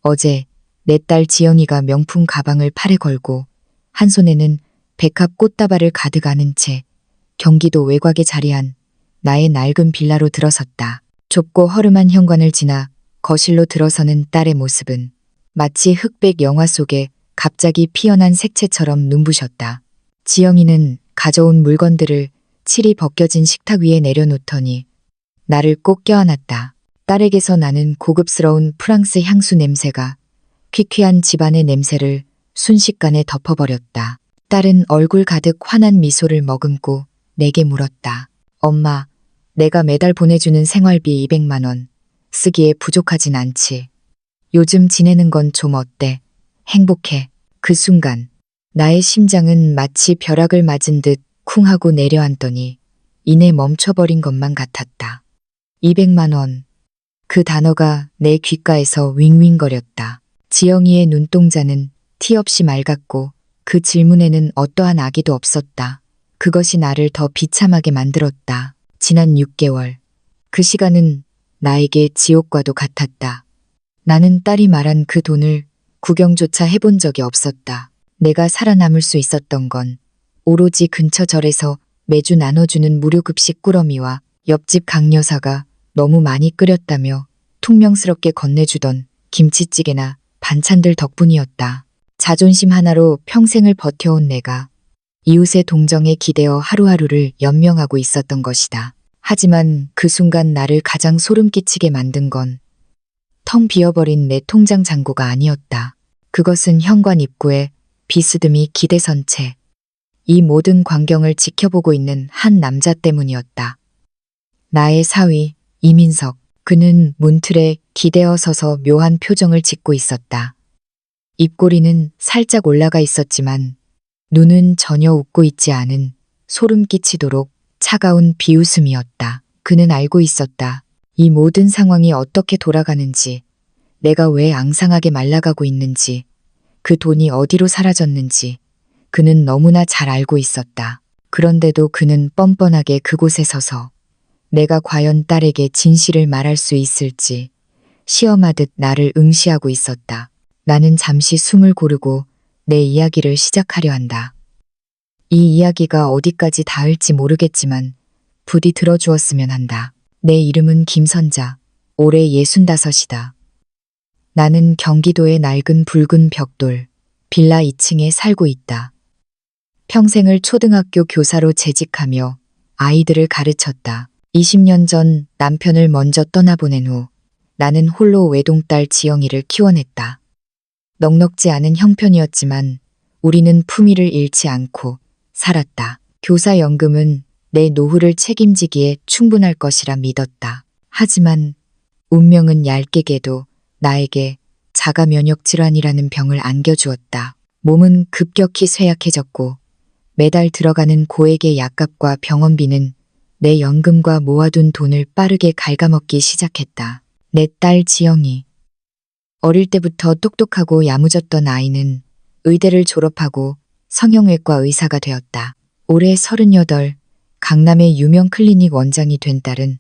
어제 내 딸 지영이가 명품 가방을 팔에 걸고 한 손에는 백합 꽃다발을 가득 안은 채 경기도 외곽에 자리한 나의 낡은 빌라로 들어섰다. 좁고 허름한 현관을 지나 거실로 들어서는 딸의 모습은 마치 흑백 영화 속에 갑자기 피어난 색채처럼 눈부셨다. 지영이는 가져온 물건들을 칠이 벗겨진 식탁 위에 내려놓더니 나를 꼭 껴안았다. 딸에게서 나는 고급스러운 프랑스 향수 냄새가 퀴퀴한 집안의 냄새를 순식간에 덮어버렸다. 딸은 얼굴 가득 환한 미소를 머금고 내게 물었다. 엄마, 내가 매달 보내주는 생활비 200만 원 쓰기에 부족하진 않지. 요즘 지내는 건 좀 어때? 행복해. 그 순간 나의 심장은 마치 벼락을 맞은 듯 쿵 하고 내려앉더니 이내 멈춰버린 것만 같았다. 200만 원. 그 단어가 내 귓가에서 윙윙거렸다. 지영이의 눈동자는 티 없이 맑았고 그 질문에는 어떠한 악의도 없었다. 그것이 나를 더 비참하게 만들었다. 지난 6개월. 그 시간은 나에게 지옥과도 같았다. 나는 딸이 말한 그 돈을 구경조차 해본 적이 없었다. 내가 살아남을 수 있었던 건 오로지 근처 절에서 매주 나눠주는 무료급식 꾸러미와 옆집 강여사가 너무 많이 끓였다며 퉁명스럽게 건네주던 김치찌개나 반찬들 덕분이었다. 자존심 하나로 평생을 버텨온 내가 이웃의 동정에 기대어 하루하루를 연명하고 있었던 것이다. 하지만 그 순간 나를 가장 소름 끼치게 만든 건 텅 비어버린 내 통장 잔고가 아니었다. 그것은 현관 입구에 비스듬히 기대선 채 이 모든 광경을 지켜보고 있는 한 남자 때문이었다. 나의 사위 이민석. 그는 문틀에 기대어 서서 묘한 표정을 짓고 있었다. 입꼬리는 살짝 올라가 있었지만 눈은 전혀 웃고 있지 않은 소름 끼치도록 차가운 비웃음이었다. 그는 알고 있었다. 이 모든 상황이 어떻게 돌아가는지, 내가 왜 앙상하게 말라가고 있는지, 그 돈이 어디로 사라졌는지 그는 너무나 잘 알고 있었다. 그런데도 그는 뻔뻔하게 그곳에 서서 내가 과연 딸에게 진실을 말할 수 있을지 시험하듯 나를 응시하고 있었다. 나는 잠시 숨을 고르고 내 이야기를 시작하려 한다. 이 이야기가 어디까지 닿을지 모르겠지만 부디 들어주었으면 한다. 내 이름은 김선자. 올해 65이다. 나는 경기도의 낡은 붉은 벽돌 빌라 2층에 살고 있다. 평생을 초등학교 교사로 재직하며 아이들을 가르쳤다. 20년 전 남편을 먼저 떠나보낸 후 나는 홀로 외동딸 지영이를 키워냈다. 넉넉지 않은 형편이었지만 우리는 품위를 잃지 않고 살았다. 교사연금은 내 노후를 책임지기에 충분할 것이라 믿었다. 하지만 운명은 얄깨게도 나에게 자가 면역 질환이라는 병을 안겨주었다. 몸은 급격히 쇠약해졌고 매달 들어가는 고액의 약값과 병원비는 내 연금과 모아둔 돈을 빠르게 갉아먹기 시작했다. 내 딸 지영이. 어릴 때부터 똑똑하고 야무졌던 아이는 의대를 졸업하고 성형외과 의사가 되었다. 올해 38, 강남의 유명 클리닉 원장이 된 딸은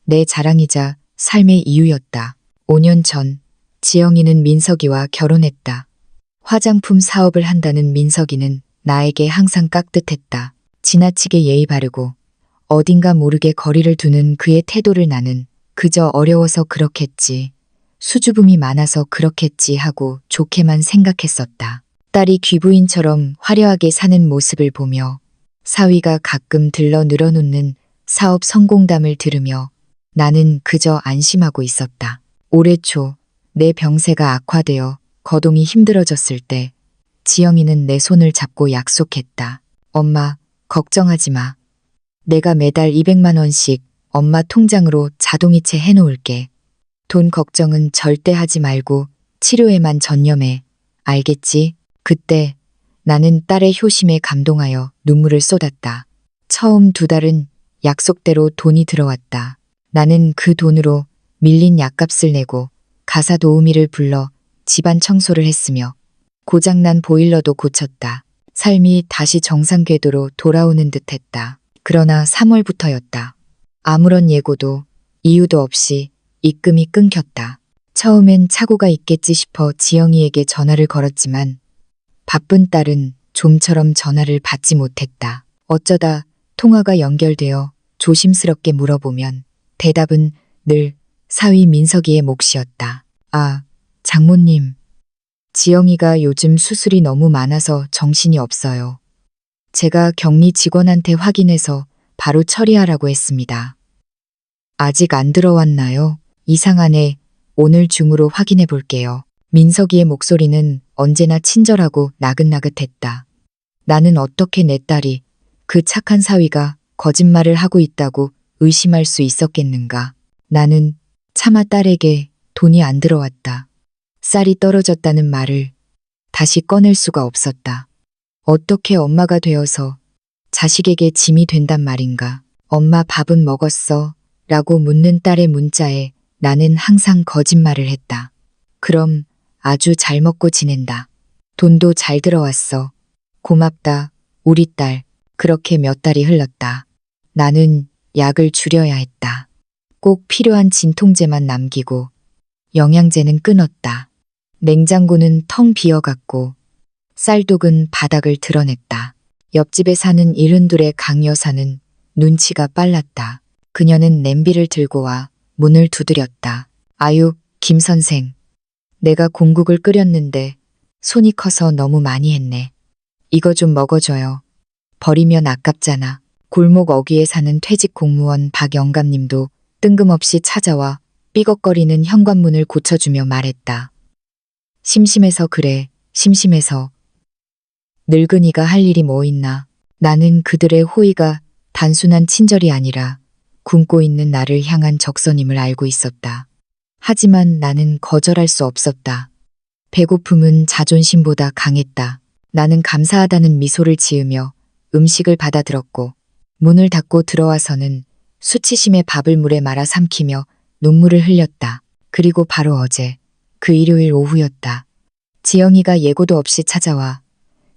내 자랑이자 삶의 이유였다. 5년 전 지영이는 민석이와 결혼했다. 화장품 사업을 한다는 민석이는 나에게 항상 깍듯했다. 지나치게 예의 바르고 어딘가 모르게 거리를 두는 그의 태도를 나는 그저 어려워서 그렇겠지, 수줍음이 많아서 그렇겠지 하고 좋게만 생각했었다. 딸이 귀부인처럼 화려하게 사는 모습을 보며 사위가 가끔 들러 늘어놓는 사업 성공담을 들으며 나는 그저 안심하고 있었다. 올해 초 내 병세가 악화되어 거동이 힘들어졌을 때 지영이는 내 손을 잡고 약속했다. 엄마, 걱정하지 마. 내가 매달 200만 원씩 엄마 통장으로 자동이체 해놓을게. 돈 걱정은 절대 하지 말고 치료에만 전념해. 알겠지? 그때 나는 딸의 효심에 감동하여 눈물을 쏟았다. 처음 2달은 약속대로 돈이 들어왔다. 나는 그 돈으로 밀린 약값을 내고 가사 도우미를 불러 집안 청소를 했으며 고장난 보일러도 고쳤다. 삶이 다시 정상 궤도로 돌아오는 듯했다. 그러나 3월부터였다. 아무런 예고도 이유도 없이 입금이 끊겼다. 처음엔 착오가 있겠지 싶어 지영이에게 전화를 걸었지만 바쁜 딸은 좀처럼 전화를 받지 못했다. 어쩌다 통화가 연결되어 조심스럽게 물어보면 대답은 늘 사위 민석이의 몫이었다. 아, 장모님. 지영이가 요즘 수술이 너무 많아서 정신이 없어요. 제가 격리 직원한테 확인해서 바로 처리하라고 했습니다. 아직 안 들어왔나요? 이상하네. 오늘 중으로 확인해 볼게요. 민석이의 목소리는 언제나 친절하고 나긋나긋했다. 나는 어떻게 내 딸이 그 착한 사위가 거짓말을 하고 있다고 의심할 수 있었겠는가. 나는 차마 딸에게 돈이 안 들어왔다. 쌀이 떨어졌다는 말을 다시 꺼낼 수가 없었다. 어떻게 엄마가 되어서 자식에게 짐이 된단 말인가. 엄마 밥은 먹었어? 라고 묻는 딸의 문자에 나는 항상 거짓말을 했다. 그럼 아주 잘 먹고 지낸다. 돈도 잘 들어왔어. 고맙다, 우리 딸. 그렇게 몇 달이 흘렀다. 나는 약을 줄여야 했다. 꼭 필요한 진통제만 남기고 영양제는 끊었다. 냉장고는 텅 비어갔고 쌀독은 바닥을 드러냈다. 옆집에 사는 이른둘의 강 여사는 눈치가 빨랐다. 그녀는 냄비를 들고 와 문을 두드렸다. 아유, 김 선생. 내가 공국을 끓였는데 손이 커서 너무 많이 했네. 이거 좀 먹어줘요. 버리면 아깝잖아. 골목 어귀에 사는 퇴직 공무원 박영감님도 뜬금없이 찾아와 삐걱거리는 현관문을 고쳐주며 말했다. 심심해서 그래, 심심해서. 늙은이가 할 일이 뭐 있나. 나는 그들의 호의가 단순한 친절이 아니라 굶고 있는 나를 향한 적선임을 알고 있었다. 하지만 나는 거절할 수 없었다. 배고픔은 자존심보다 강했다. 나는 감사하다는 미소를 지으며 음식을 받아들었고 문을 닫고 들어와서는 수치심에 밥을 물에 말아 삼키며 눈물을 흘렸다. 그리고 바로 어제 그 일요일 오후였다. 지영이가 예고도 없이 찾아와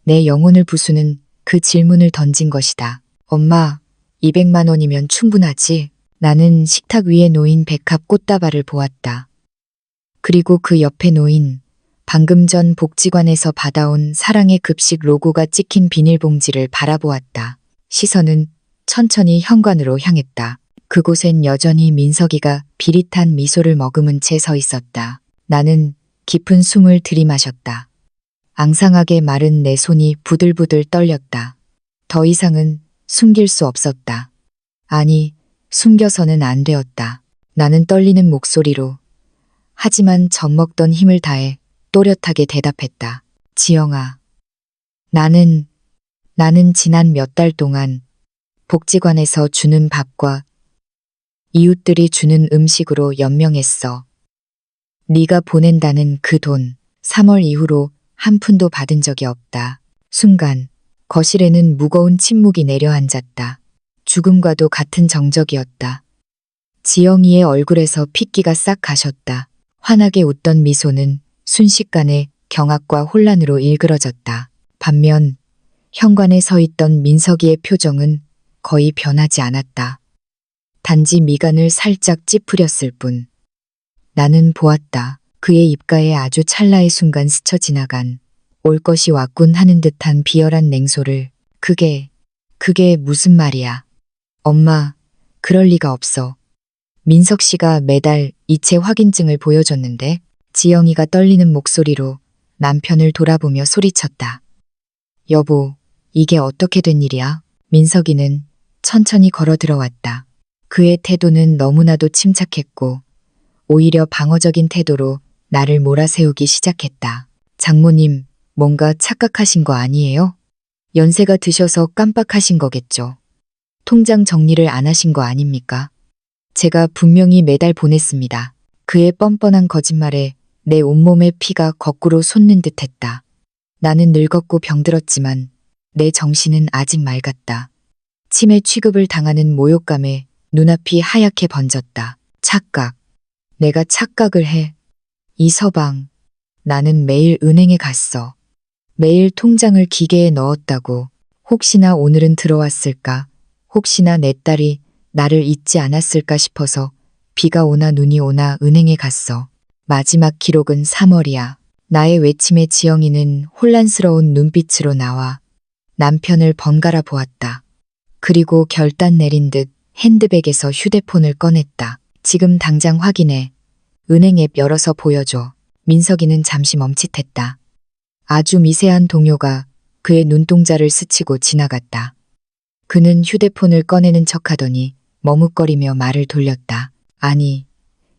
내 영혼을 부수는 그 질문을 던진 것이다. 엄마, 200만 원이면 충분하지? 나는 식탁 위에 놓인 백합 꽃다발을 보았다. 그리고 그 옆에 놓인 방금 전 복지관에서 받아온 사랑의 급식 로고가 찍힌 비닐봉지를 바라보았다. 시선은 천천히 현관으로 향했다. 그곳엔 여전히 민석이가 비릿한 미소를 머금은 채 서 있었다. 나는 깊은 숨을 들이마셨다. 앙상하게 마른 내 손이 부들부들 떨렸다. 더 이상은 숨길 수 없었다. 아니, 숨겨서는 안 되었다. 나는 떨리는 목소리로 하지만 젖먹던 힘을 다해 또렷하게 대답했다. 지영아, 나는 지난 몇 달 동안 복지관에서 주는 밥과 이웃들이 주는 음식으로 연명했어. 네가 보낸다는 그 돈, 3월 이후로 한 푼도 받은 적이 없다. 순간 거실에는 무거운 침묵이 내려앉았다. 죽음과도 같은 정적이었다. 지영이의 얼굴에서 핏기가 싹 가셨다. 환하게 웃던 미소는 순식간에 경악과 혼란으로 일그러졌다. 반면 현관에 서 있던 민석이의 표정은 거의 변하지 않았다. 단지 미간을 살짝 찌푸렸을 뿐. 나는 보았다. 그의 입가에 아주 찰나의 순간 스쳐 지나간 올 것이 왔군 하는 듯한 비열한 냉소를. 그게 무슨 말이야. 엄마, 그럴 리가 없어. 민석 씨가 매달 이체 확인증을 보여줬는데 지영이가 떨리는 목소리로 남편을 돌아보며 소리쳤다. 여보, 이게 어떻게 된 일이야? 민석이는 천천히 걸어 들어왔다. 그의 태도는 너무나도 침착했고 오히려 방어적인 태도로 나를 몰아세우기 시작했다. 장모님, 뭔가 착각하신 거 아니에요? 연세가 드셔서 깜빡하신 거겠죠. 통장 정리를 안 하신 거 아닙니까? 제가 분명히 매달 보냈습니다. 그의 뻔뻔한 거짓말에 내 온몸의 피가 거꾸로 솟는 듯했다. 나는 늙었고 병들었지만 내 정신은 아직 맑았다. 치매 취급을 당하는 모욕감에 눈앞이 하얗게 번졌다. 착각. 내가 착각을 해. 이 서방. 나는 매일 은행에 갔어. 매일 통장을 기계에 넣었다고. 혹시나 오늘은 들어왔을까? 혹시나 내 딸이 나를 잊지 않았을까 싶어서 비가 오나 눈이 오나 은행에 갔어. 마지막 기록은 3월이야. 나의 외침에 지영이는 혼란스러운 눈빛으로 나와 남편을 번갈아 보았다. 그리고 결단 내린 듯 핸드백에서 휴대폰을 꺼냈다. 지금 당장 확인해. 은행 앱 열어서 보여줘. 민석이는 잠시 멈칫했다. 아주 미세한 동요가 그의 눈동자를 스치고 지나갔다. 그는 휴대폰을 꺼내는 척하더니 머뭇거리며 말을 돌렸다. 아니,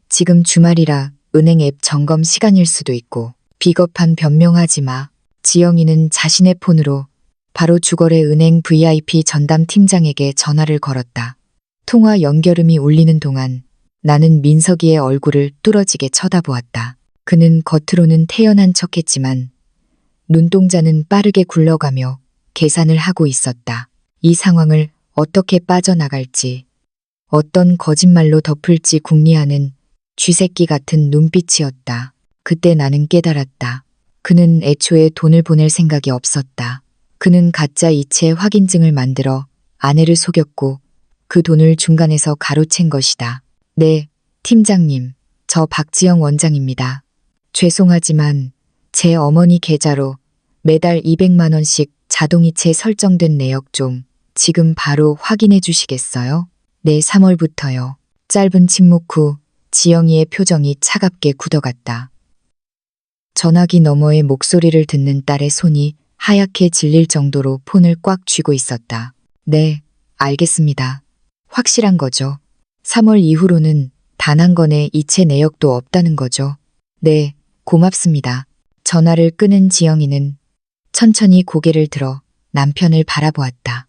지금 주말이라 은행 앱 점검 시간일 수도 있고. 비겁한 변명하지 마. 지영이는 자신의 폰으로 바로 주거래 은행 VIP 전담 팀장에게 전화를 걸었다. 통화 연결음이 울리는 동안 나는 민석이의 얼굴을 뚫어지게 쳐다보았다. 그는 겉으로는 태연한 척했지만 눈동자는 빠르게 굴러가며 계산을 하고 있었다. 이 상황을 어떻게 빠져나갈지, 어떤 거짓말로 덮을지 궁리하는 쥐새끼 같은 눈빛이었다. 그때 나는 깨달았다. 그는 애초에 돈을 보낼 생각이 없었다. 그는 가짜 이체 확인증을 만들어 아내를 속였고 그 돈을 중간에서 가로챈 것이다. 네, 팀장님. 저 박지영 원장입니다. 죄송하지만 제 어머니 계좌로 매달 200만 원씩 자동이체 설정된 내역 좀 지금 바로 확인해 주시겠어요? 네, 3월부터요. 짧은 침묵 후 지영이의 표정이 차갑게 굳어갔다. 전화기 너머의 목소리를 듣는 딸의 손이 하얗게 질릴 정도로 폰을 꽉 쥐고 있었다. 네, 알겠습니다. 확실한 거죠. 3월 이후로는 단 한 건의 이체 내역도 없다는 거죠. 네, 고맙습니다. 전화를 끊은 지영이는 천천히 고개를 들어 남편을 바라보았다.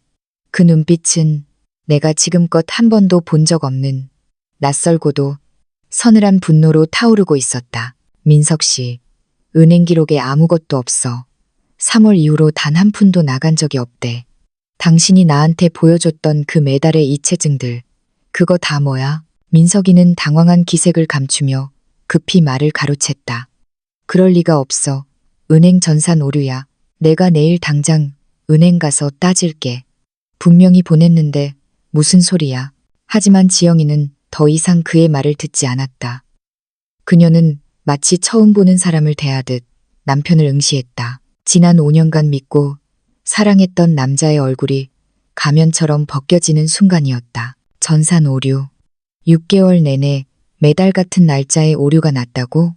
그 눈빛은 내가 지금껏 한 번도 본 적 없는 낯설고도 서늘한 분노로 타오르고 있었다. 민석 씨, 은행 기록에 아무것도 없어. 3월 이후로 단 한 푼도 나간 적이 없대. 당신이 나한테 보여줬던 그 매달의 이체증들, 그거 다 뭐야? 민석이는 당황한 기색을 감추며 급히 말을 가로챘다. 그럴 리가 없어. 은행 전산 오류야. 내가 내일 당장 은행 가서 따질게. 분명히 보냈는데 무슨 소리야. 하지만 지영이는 더 이상 그의 말을 듣지 않았다. 그녀는 마치 처음 보는 사람을 대하듯 남편을 응시했다. 지난 5년간 믿고 사랑했던 남자의 얼굴이 가면처럼 벗겨지는 순간이었다. 전산 오류. 6개월 내내 매달 같은 날짜에 오류가 났다고?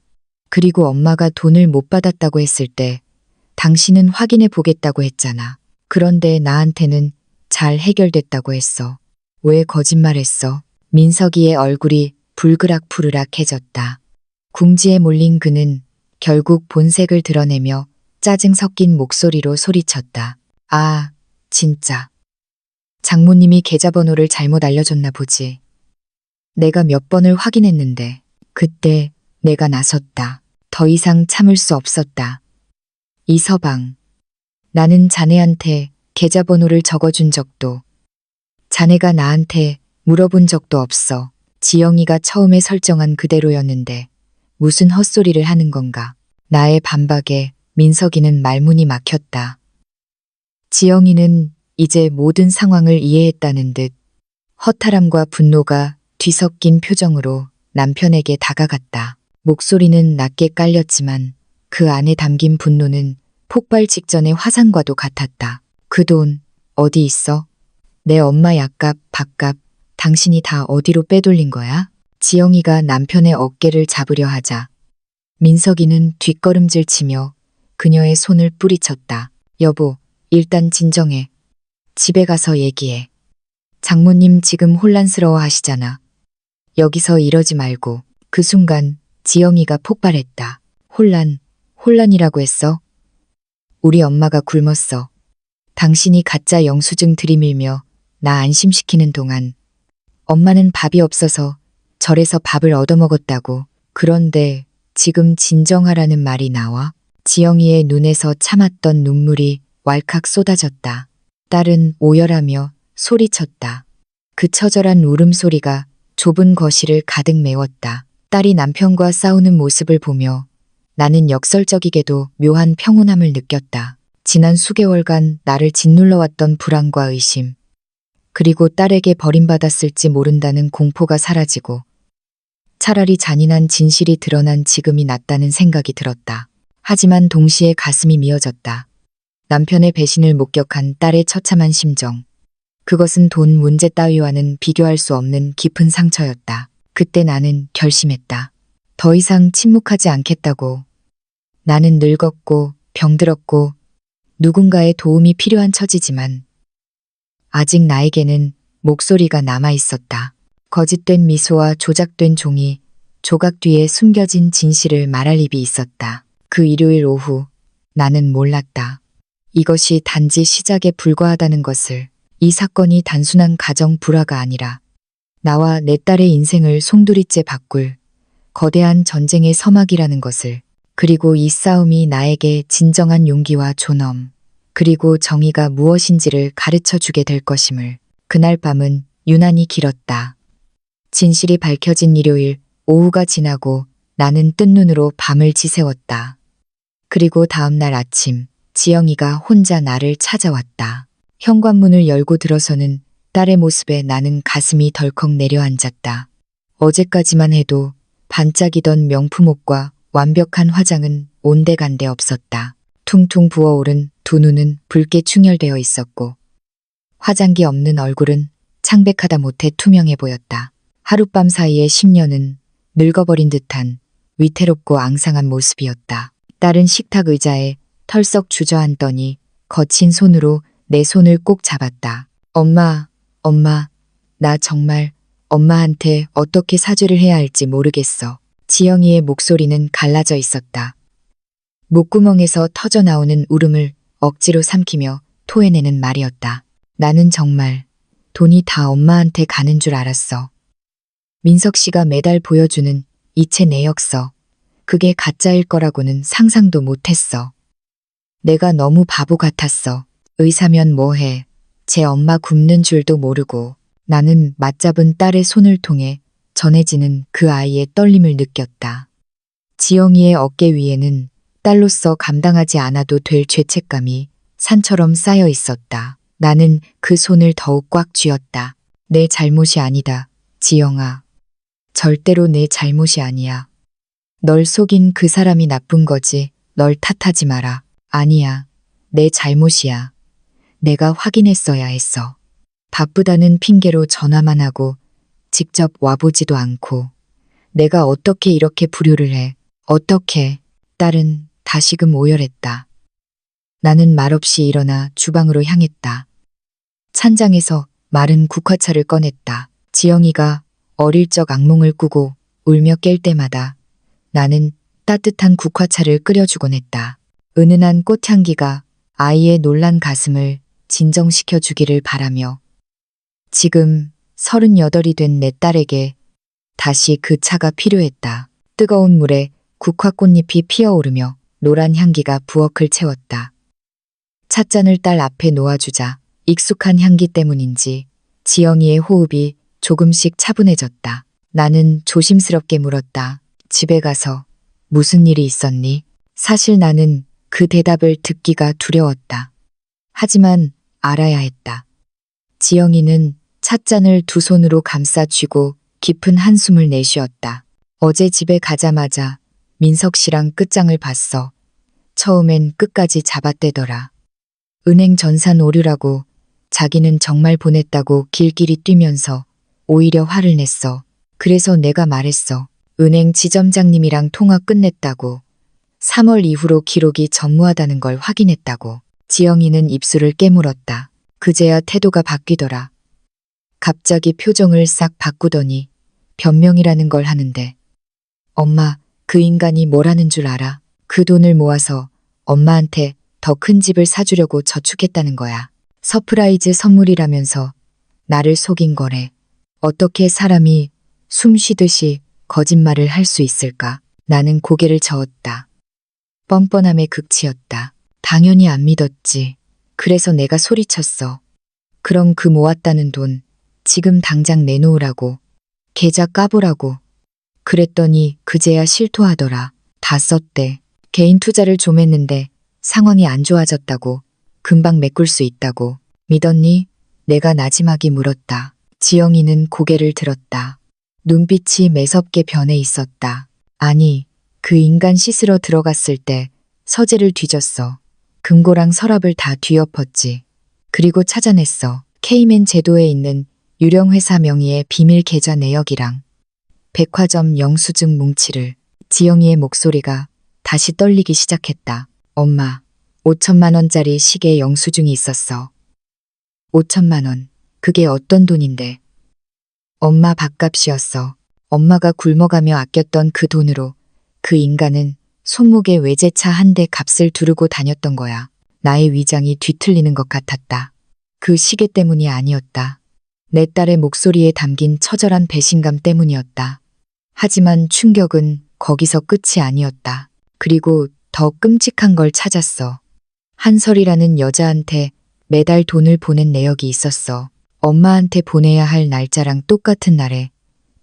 그리고 엄마가 돈을 못 받았다고 했을 때 당신은 확인해 보겠다고 했잖아. 그런데 나한테는 잘 해결됐다고 했어. 왜 거짓말했어? 민석이의 얼굴이 불그락푸르락해졌다. 궁지에 몰린 그는 결국 본색을 드러내며 짜증 섞인 목소리로 소리쳤다. 아, 진짜. 장모님이 계좌번호를 잘못 알려줬나 보지. 내가 몇 번을 확인했는데 그때 내가 나섰다. 더 이상 참을 수 없었다. 이서방, 나는 자네한테 계좌번호를 적어준 적도 자네가 나한테 물어본 적도 없어. 지영이가 처음에 설정한 그대로였는데 무슨 헛소리를 하는 건가. 나의 반박에 민석이는 말문이 막혔다. 지영이는 이제 모든 상황을 이해했다는 듯 허탈함과 분노가 뒤섞인 표정으로 남편에게 다가갔다. 목소리는 낮게 깔렸지만 그 안에 담긴 분노는 폭발 직전의 화산과도 같았다. 그 돈 어디 있어? 내 엄마 약값, 밥값 당신이 다 어디로 빼돌린 거야? 지영이가 남편의 어깨를 잡으려 하자 민석이는 뒷걸음질 치며 그녀의 손을 뿌리쳤다. 여보, 일단 진정해. 집에 가서 얘기해. 장모님 지금 혼란스러워 하시잖아. 여기서 이러지 말고. 그 순간 지영이가 폭발했다. 혼란이라고 했어? 우리 엄마가 굶었어. 당신이 가짜 영수증 들이밀며 나 안심시키는 동안 엄마는 밥이 없어서 절에서 밥을 얻어먹었다고. 그런데 지금 진정하라는 말이 나와? 지영이의 눈에서 참았던 눈물이 왈칵 쏟아졌다. 딸은 오열하며 소리쳤다. 그 처절한 울음소리가 좁은 거실을 가득 메웠다. 딸이 남편과 싸우는 모습을 보며 나는 역설적이게도 묘한 평온함을 느꼈다. 지난 수개월간 나를 짓눌러왔던 불안과 의심, 그리고 딸에게 버림받았을지 모른다는 공포가 사라지고 차라리 잔인한 진실이 드러난 지금이 낫다는 생각이 들었다. 하지만 동시에 가슴이 미어졌다. 남편의 배신을 목격한 딸의 처참한 심정. 그것은 돈 문제 따위와는 비교할 수 없는 깊은 상처였다. 그때 나는 결심했다. 더 이상 침묵하지 않겠다고. 나는 늙었고 병들었고 누군가의 도움이 필요한 처지지만 아직 나에게는 목소리가 남아 있었다. 거짓된 미소와 조작된 종이 조각 뒤에 숨겨진 진실을 말할 입이 있었다. 그 일요일 오후 나는 몰랐다. 이것이 단지 시작에 불과하다는 것을. 이 사건이 단순한 가정 불화가 아니라 나와 내 딸의 인생을 송두리째 바꿀 거대한 전쟁의 서막이라는 것을. 그리고 이 싸움이 나에게 진정한 용기와 존엄, 그리고 정의가 무엇인지를 가르쳐 주게 될 것임을. 그날 밤은 유난히 길었다. 진실이 밝혀진 일요일 오후가 지나고 나는 뜬 눈으로 밤을 지새웠다. 그리고 다음 날 아침 지영이가 혼자 나를 찾아왔다. 현관문을 열고 들어서는 딸의 모습에 나는 가슴이 덜컥 내려앉았다. 어제까지만 해도 반짝이던 명품 옷과 완벽한 화장은 온데간데 없었다. 퉁퉁 부어오른 두 눈은 붉게 충혈되어 있었고 화장기 없는 얼굴은 창백하다 못해 투명해 보였다. 하룻밤 사이에 10년은 늙어버린 듯한 위태롭고 앙상한 모습이었다. 딸은 식탁 의자에 털썩 주저앉더니 거친 손으로 내 손을 꼭 잡았다. 엄마, 나 정말 엄마한테 어떻게 사죄를 해야 할지 모르겠어. 지영이의 목소리는 갈라져 있었다. 목구멍에서 터져나오는 울음을 억지로 삼키며 토해내는 말이었다. 나는 정말 돈이 다 엄마한테 가는 줄 알았어. 민석 씨가 매달 보여주는 이체 내역서. 그게 가짜일 거라고는 상상도 못했어. 내가 너무 바보 같았어. 의사면 뭐해. 제 엄마 굶는 줄도 모르고. 나는 맞잡은 딸의 손을 통해 전해지는 그 아이의 떨림을 느꼈다. 지영이의 어깨 위에는 딸로서 감당하지 않아도 될 죄책감이 산처럼 쌓여 있었다. 나는 그 손을 더욱 꽉 쥐었다. 내 잘못이 아니다, 지영아. 절대로 내 잘못이 아니야. 널 속인 그 사람이 나쁜 거지. 널 탓하지 마라. 아니야. 내 잘못이야. 내가 확인했어야 했어. 바쁘다는 핑계로 전화만 하고 직접 와보지도 않고. 내가 어떻게 이렇게 불효를 해. 어떻게. 딸은 다시금 오열했다. 나는 말없이 일어나 주방으로 향했다. 찬장에서 마른 국화차를 꺼냈다. 지영이가 어릴 적 악몽을 꾸고 울며 깰 때마다 나는 따뜻한 국화차를 끓여주곤 했다. 은은한 꽃향기가 아이의 놀란 가슴을 진정시켜 주기를 바라며 지금 38이 된 내 딸에게 다시 그 차가 필요했다. 뜨거운 물에 국화 꽃잎이 피어오르며 노란 향기가 부엌을 채웠다. 찻잔을 딸 앞에 놓아주자 익숙한 향기 때문인지 지영이의 호흡이 조금씩 차분해졌다. 나는 조심스럽게 물었다. 집에 가서 무슨 일이 있었니? 사실 나는 그 대답을 듣기가 두려웠다. 하지만 알아야 했다. 지영이는 찻잔을 두 손으로 감싸 쥐고 깊은 한숨을 내쉬었다. 어제 집에 가자마자 민석 씨랑 끝장을 봤어. 처음엔 끝까지 잡아떼더라. 은행 전산 오류라고 자기는 정말 보냈다고 길길이 뛰면서 오히려 화를 냈어. 그래서 내가 말했어. 은행 지점장님이랑 통화 끝냈다고. 3월 이후로 기록이 전무하다는 걸 확인했다고. 지영이는 입술을 깨물었다. 그제야 태도가 바뀌더라. 갑자기 표정을 싹 바꾸더니 변명이라는 걸 하는데. 엄마, 그 인간이 뭘 하는 줄 알아? 그 돈을 모아서 엄마한테 더 큰 집을 사주려고 저축했다는 거야. 서프라이즈 선물이라면서 나를 속인 거래. 어떻게 사람이 숨 쉬듯이 거짓말을 할 수 있을까? 나는 고개를 저었다. 뻔뻔함의 극치였다. 당연히 안 믿었지. 그래서 내가 소리쳤어. 그럼 그 모았다는 돈 지금 당장 내놓으라고. 계좌 까보라고. 그랬더니 그제야 실토하더라. 다 썼대. 개인 투자를 좀 했는데 상황이 안 좋아졌다고. 금방 메꿀 수 있다고. 믿었니? 내가 나지막이 물었다. 지영이는 고개를 들었다. 눈빛이 매섭게 변해 있었다. 아니, 그 인간 씻으러 들어갔을 때 서재를 뒤졌어. 금고랑 서랍을 다 뒤엎었지. 그리고 찾아냈어. 케이맨 제도에 있는 유령 회사 명의의 비밀 계좌 내역이랑 백화점 영수증 뭉치를. 지영이의 목소리가 다시 떨리기 시작했다. 엄마, 5천만 원짜리 시계 영수증이 있었어. 5천만 원. 그게 어떤 돈인데? 엄마 밥값이었어. 엄마가 굶어가며 아꼈던 그 돈으로 그 인간은 손목에 외제차 한 대 값을 두르고 다녔던 거야. 나의 위장이 뒤틀리는 것 같았다. 그 시계 때문이 아니었다. 내 딸의 목소리에 담긴 처절한 배신감 때문이었다. 하지만 충격은 거기서 끝이 아니었다. 그리고 더 끔찍한 걸 찾았어. 한설이라는 여자한테 매달 돈을 보낸 내역이 있었어. 엄마한테 보내야 할 날짜랑 똑같은 날에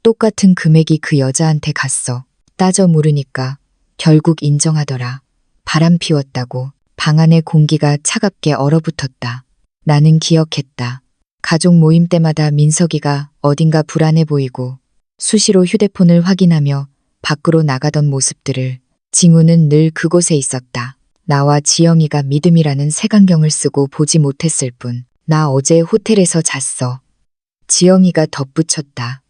똑같은 금액이 그 여자한테 갔어. 따져 물으니까 결국 인정하더라. 바람 피웠다고. 방 안의 공기가 차갑게 얼어붙었다. 나는 기억했다. 가족 모임 때마다 민석이가 어딘가 불안해 보이고 수시로 휴대폰을 확인하며 밖으로 나가던 모습들을. 징후는 늘 그곳에 있었다. 나와 지영이가 믿음이라는 색안경을 쓰고 보지 못했을 뿐. 나 어제 호텔에서 잤어. 지영이가 덧붙였다.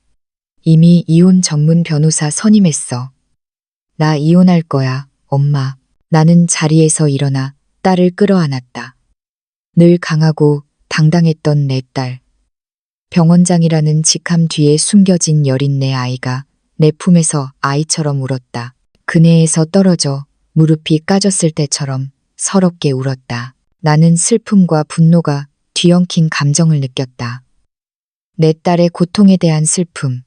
이미 이혼 전문 변호사 선임했어. 나 이혼할 거야, 엄마. 나는 자리에서 일어나 딸을 끌어안았다. 늘 강하고 당당했던 내 딸. 병원장이라는 직함 뒤에 숨겨진 여린 내 아이가 내 품에서 아이처럼 울었다. 그네에서 떨어져 무릎이 까졌을 때처럼 서럽게 울었다. 나는 슬픔과 분노가 뒤엉킨 감정을 느꼈다. 내 딸의 고통에 대한 슬픔.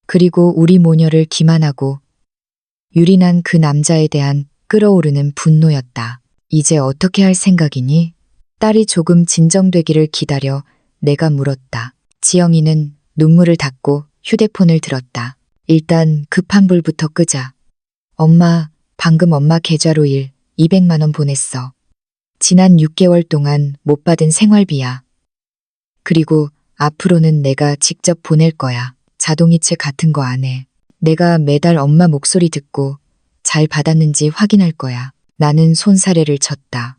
그리고 우리 모녀를 기만하고 유린한 그 남자에 대한 끓어오르는 분노였다. 이제 어떻게 할 생각이니? 딸이 조금 진정되기를 기다려 내가 물었다. 지영이는 눈물을 닦고 휴대폰을 들었다. 일단 급한 불부터 끄자. 엄마, 방금 엄마 계좌로 200만 원 보냈어. 지난 6개월 동안 못 받은 생활비야. 그리고 앞으로는 내가 직접 보낼 거야. 자동이체 같은 거 안 해. 내가 매달 엄마 목소리 듣고 잘 받았는지 확인할 거야. 나는 손사래를 쳤다.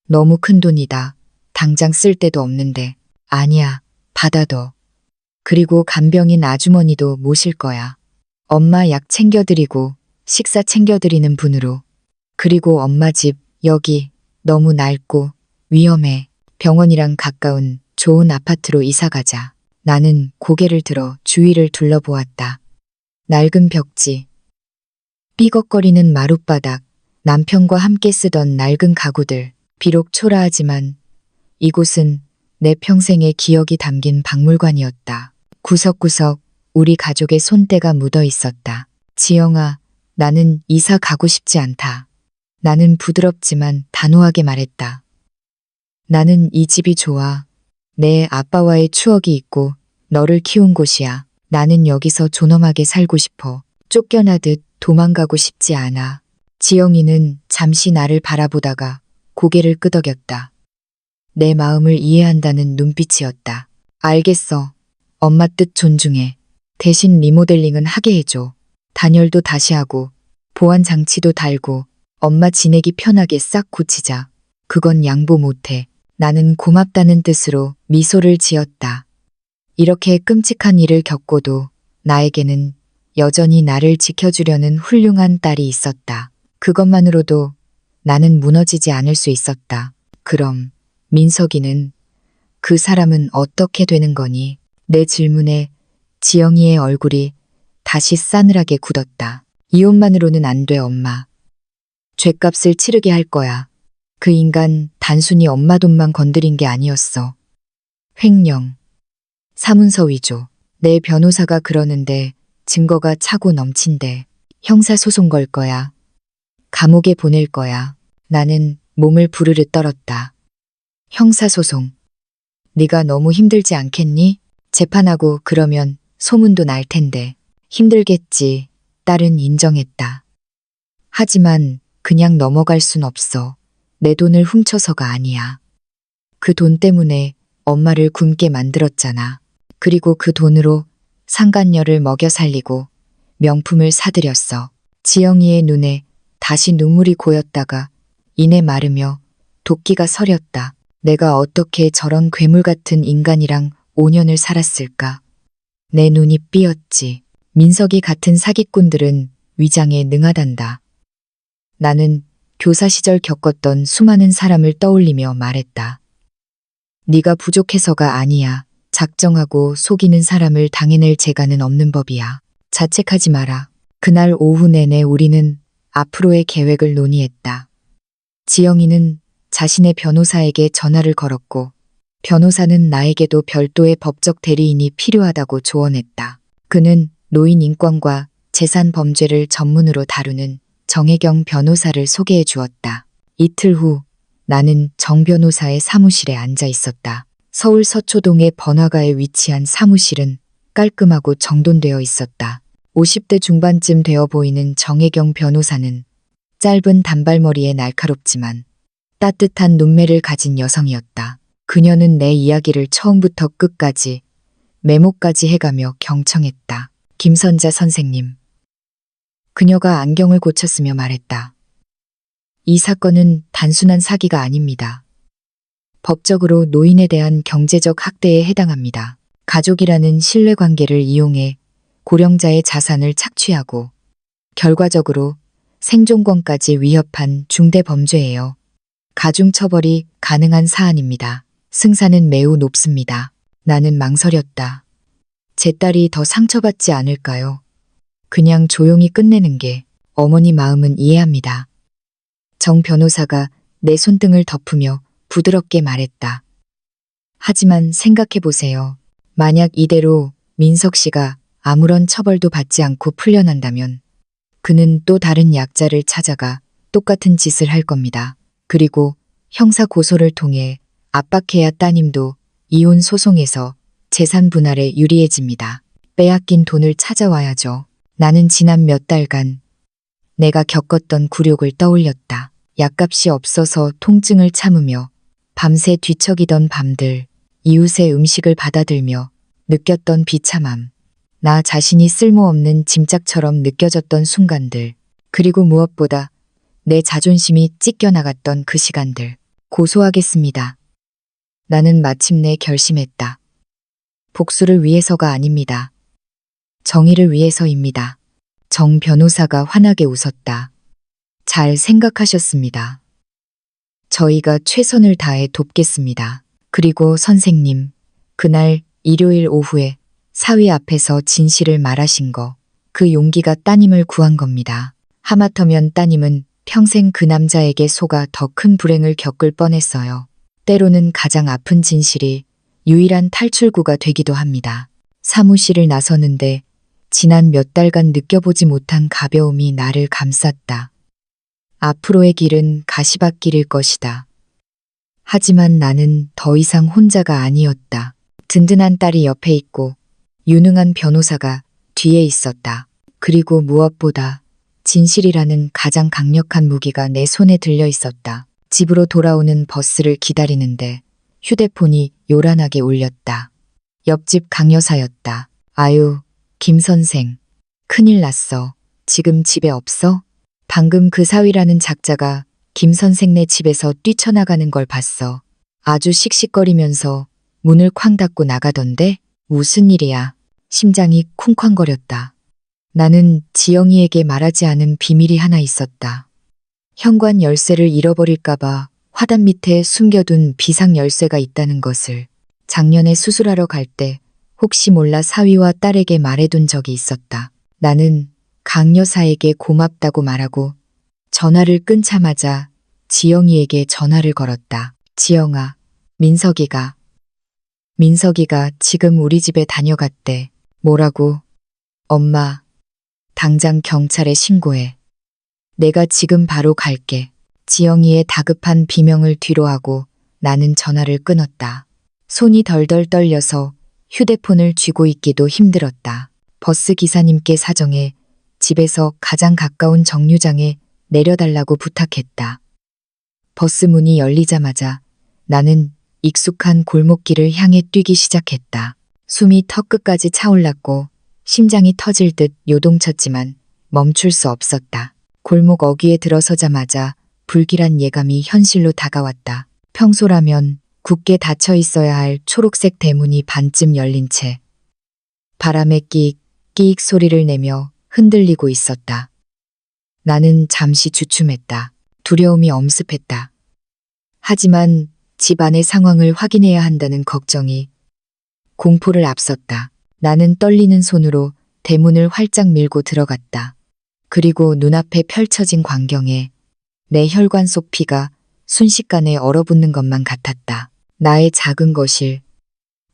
너무 큰 돈이다. 당장 쓸 데도 없는데. 아니야, 받아둬. 그리고 간병인 아주머니도 모실 거야. 엄마 약 챙겨드리고 식사 챙겨드리는 분으로. 그리고 엄마 집 여기 너무 낡고 위험해. 병원이랑 가까운 좋은 아파트로 이사 가자. 나는 고개를 들어 주위를 둘러보았다. 낡은 벽지, 삐걱거리는 마룻바닥, 남편과 함께 쓰던 낡은 가구들. 비록 초라하지만 이곳은 내 평생의 기억이 담긴 박물관이었다. 구석구석 우리 가족의 손때가 묻어 있었다. 지영아, 나는 이사 가고 싶지 않다. 나는 부드럽지만 단호하게 말했다. 나는 이 집이 좋아. 내 아빠와의 추억이 있고 너를 키운 곳이야. 나는 여기서 존엄하게 살고 싶어. 쫓겨나듯 도망가고 싶지 않아. 지영이는 잠시 나를 바라보다가 고개를 끄덕였다. 내 마음을 이해한다는 눈빛이었다. 알겠어. 엄마 뜻 존중해. 대신 리모델링은 하게 해줘. 단열도 다시 하고 보안 장치도 달고 엄마 지내기 편하게 싹 고치자. 그건 양보 못해. 나는 고맙다는 뜻으로 미소를 지었다. 이렇게 끔찍한 일을 겪고도 나에게는 여전히 나를 지켜주려는 훌륭한 딸이 있었다. 그것만으로도 나는 무너지지 않을 수 있었다. 그럼 민석이는, 그 사람은 어떻게 되는 거니? 내 질문에 지영이의 얼굴이 다시 싸늘하게 굳었다. 이혼만으로는 안 돼, 엄마. 죗값을 치르게 할 거야. 그 인간 단순히 엄마 돈만 건드린 게 아니었어. 횡령, 사문서 위조. 내 변호사가 그러는데 증거가 차고 넘친대. 형사소송 걸 거야. 감옥에 보낼 거야. 나는 몸을 부르르 떨었다. 형사소송. 네가 너무 힘들지 않겠니? 재판하고 그러면 소문도 날 텐데. 힘들겠지. 딸은 인정했다. 하지만 그냥 넘어갈 순 없어. 내 돈을 훔쳐서가 아니야. 그 돈 때문에 엄마를 굶게 만들었잖아. 그리고 그 돈으로 상간녀를 먹여 살리고 명품을 사들였어. 지영이의 눈에 다시 눈물이 고였다가 이내 마르며 도끼가 서렸다. 내가 어떻게 저런 괴물 같은 인간이랑 5년을 살았을까? 내 눈이 삐었지. 민석이 같은 사기꾼들은 위장에 능하단다. 나는 교사 시절 겪었던 수많은 사람을 떠올리며 말했다. 네가 부족해서가 아니야. 작정하고 속이는 사람을 당해낼 재간은 없는 법이야. 자책하지 마라. 그날 오후 내내 우리는 앞으로의 계획을 논의했다. 지영이는 자신의 변호사에게 전화를 걸었고 변호사는 나에게도 별도의 법적 대리인이 필요하다고 조언했다. 그는 노인 인권과 재산 범죄를 전문으로 다루는 정혜경 변호사를 소개해 주었다. 이틀 후 나는 정 변호사의 사무실에 앉아 있었다. 서울 서초동의 번화가에 위치한 사무실은 깔끔하고 정돈되어 있었다. 50대 중반쯤 되어 보이는 정혜경 변호사는 짧은 단발머리에 날카롭지만 따뜻한 눈매를 가진 여성이었다. 그녀는 내 이야기를 처음부터 끝까지 메모까지 해가며 경청했다. 김선자 선생님. 그녀가 안경을 고쳤으며 말했다. 이 사건은 단순한 사기가 아닙니다. 법적으로 노인에 대한 경제적 학대에 해당합니다. 가족이라는 신뢰관계를 이용해 고령자의 자산을 착취하고 결과적으로 생존권까지 위협한 중대 범죄예요. 가중처벌이 가능한 사안입니다. 승산은 매우 높습니다. 나는 망설였다. 제 딸이 더 상처받지 않을까요? 그냥 조용히 끝내는 게 어머니 마음은 이해합니다. 정 변호사가 내 손등을 덮으며 부드럽게 말했다. 하지만 생각해보세요. 만약 이대로 민석 씨가 아무런 처벌도 받지 않고 풀려난다면 그는 또 다른 약자를 찾아가 똑같은 짓을 할 겁니다. 그리고 형사 고소를 통해 압박해야 따님도 이혼 소송에서 재산 분할에 유리해집니다. 빼앗긴 돈을 찾아와야죠. 나는 지난 몇 달간 내가 겪었던 굴욕을 떠올렸다. 약값이 없어서 통증을 참으며 밤새 뒤척이던 밤들, 이웃의 음식을 받아들며 느꼈던 비참함, 나 자신이 쓸모없는 짐짝처럼 느껴졌던 순간들, 그리고 무엇보다 내 자존심이 찢겨나갔던 그 시간들. 고소하겠습니다. 나는 마침내 결심했다. 복수를 위해서가 아닙니다. 정의를 위해서입니다. 정 변호사가 환하게 웃었다. 잘 생각하셨습니다. 저희가 최선을 다해 돕겠습니다. 그리고 선생님, 그날 일요일 오후에 사위 앞에서 진실을 말하신 거, 그 용기가 따님을 구한 겁니다. 하마터면 따님은 평생 그 남자에게 속아 더 큰 불행을 겪을 뻔했어요. 때로는 가장 아픈 진실이 유일한 탈출구가 되기도 합니다. 사무실을 나서는데 지난 몇 달간 느껴보지 못한 가벼움이 나를 감쌌다. 앞으로의 길은 가시밭길일 것이다. 하지만 나는 더 이상 혼자가 아니었다. 든든한 딸이 옆에 있고 유능한 변호사가 뒤에 있었다. 그리고 무엇보다 진실이라는 가장 강력한 무기가 내 손에 들려 있었다. 집으로 돌아오는 버스를 기다리는데 휴대폰이 요란하게 울렸다. 옆집 강여사였다. 아유, 김 선생. 큰일 났어. 지금 집에 없어? 방금 그 사위라는 작자가 김 선생네 집에서 뛰쳐나가는 걸 봤어. 아주 씩씩거리면서 문을 쾅 닫고 나가던데? 무슨 일이야? 심장이 쿵쾅거렸다. 나는 지영이에게 말하지 않은 비밀이 하나 있었다. 현관 열쇠를 잃어버릴까봐 화단 밑에 숨겨둔 비상 열쇠가 있다는 것을 작년에 수술하러 갈 때 혹시 몰라 사위와 딸에게 말해둔 적이 있었다. 나는 강 여사에게 고맙다고 말하고 전화를 끊자마자 지영이에게 전화를 걸었다. 지영아, 민석이가 지금 우리 집에 다녀갔대. 뭐라고? 엄마, 당장 경찰에 신고해. 내가 지금 바로 갈게. 지영이의 다급한 비명을 뒤로하고 나는 전화를 끊었다. 손이 덜덜 떨려서 휴대폰을 쥐고 있기도 힘들었다. 버스 기사님께 사정해 집에서 가장 가까운 정류장에 내려달라고 부탁했다. 버스 문이 열리자마자 나는 익숙한 골목길을 향해 뛰기 시작했다. 숨이 턱끝까지 차올랐고 심장이 터질 듯 요동쳤지만 멈출 수 없었다. 골목 어귀에 들어서자마자 불길한 예감이 현실로 다가왔다. 평소라면 굳게 닫혀 있어야 할 초록색 대문이 반쯤 열린 채 바람에 끼익 끼익 소리를 내며 흔들리고 있었다. 나는 잠시 주춤했다. 두려움이 엄습했다. 하지만 집 안의 상황을 확인해야 한다는 걱정이 공포를 앞섰다. 나는 떨리는 손으로 대문을 활짝 밀고 들어갔다. 그리고 눈앞에 펼쳐진 광경에 내 혈관 속 피가 순식간에 얼어붙는 것만 같았다. 나의 작은 거실,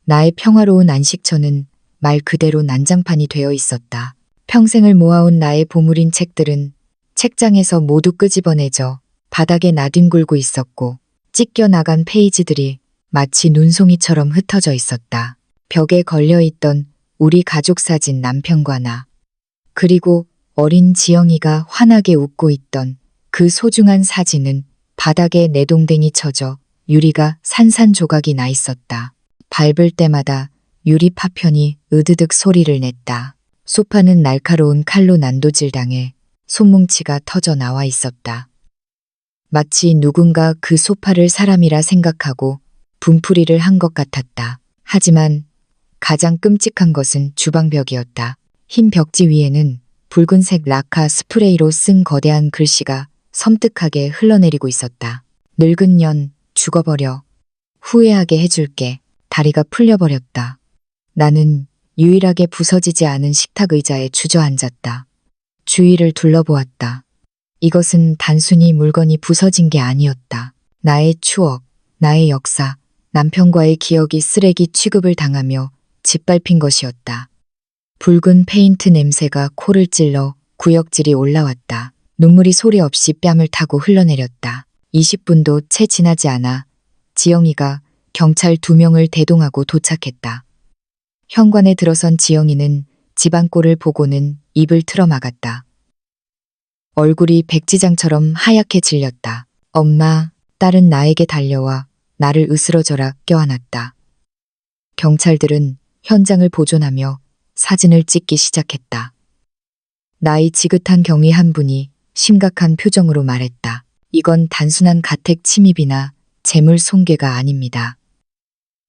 나의 평화로운 안식처는 말 그대로 난장판이 되어 있었다. 평생을 모아온 나의 보물인 책들은 책장에서 모두 끄집어내져 바닥에 나뒹굴고 있었고 찢겨 나간 페이지들이 마치 눈송이처럼 흩어져 있었다. 벽에 걸려있던 우리 가족 사진 남편과 나, 그리고 어린 지영이가 환하게 웃고 있던 그 소중한 사진은 바닥에 내동댕이 쳐져 유리가 산산조각이 나 있었다. 밟을 때마다 유리 파편이 으드득 소리를 냈다. 소파는 날카로운 칼로 난도질당해 손뭉치가 터져 나와 있었다. 마치 누군가 그 소파를 사람이라 생각하고 분풀이를 한 것 같았다. 하지만 가장 끔찍한 것은 주방벽이었다. 흰 벽지 위에는 붉은색 라카 스프레이로 쓴 거대한 글씨가 섬뜩하게 흘러내리고 있었다. 늙은 년, 죽어버려. 후회하게 해줄게. 다리가 풀려버렸다. 나는 유일하게 부서지지 않은 식탁 의자에 주저앉았다. 주위를 둘러보았다. 이것은 단순히 물건이 부서진 게 아니었다. 나의 추억, 나의 역사, 남편과의 기억이 쓰레기 취급을 당하며 짓밟힌 것이었다. 붉은 페인트 냄새가 코를 찔러 구역질이 올라왔다. 눈물이 소리 없이 뺨을 타고 흘러내렸다. 20분도 채 지나지 않아 지영이가 경찰 2명을 대동하고 도착했다. 현관에 들어선 지영이는 집안 꼴을 보고는 입을 틀어막았다. 얼굴이 백지장처럼 하얗게 질렸다. 엄마, 딸은 나에게 달려와 나를 으스러져라 껴안았다. 경찰들은 현장을 보존하며 사진을 찍기 시작했다. 나이 지긋한 경위 한 분이 심각한 표정으로 말했다. 이건 단순한 가택 침입이나 재물 손괴가 아닙니다.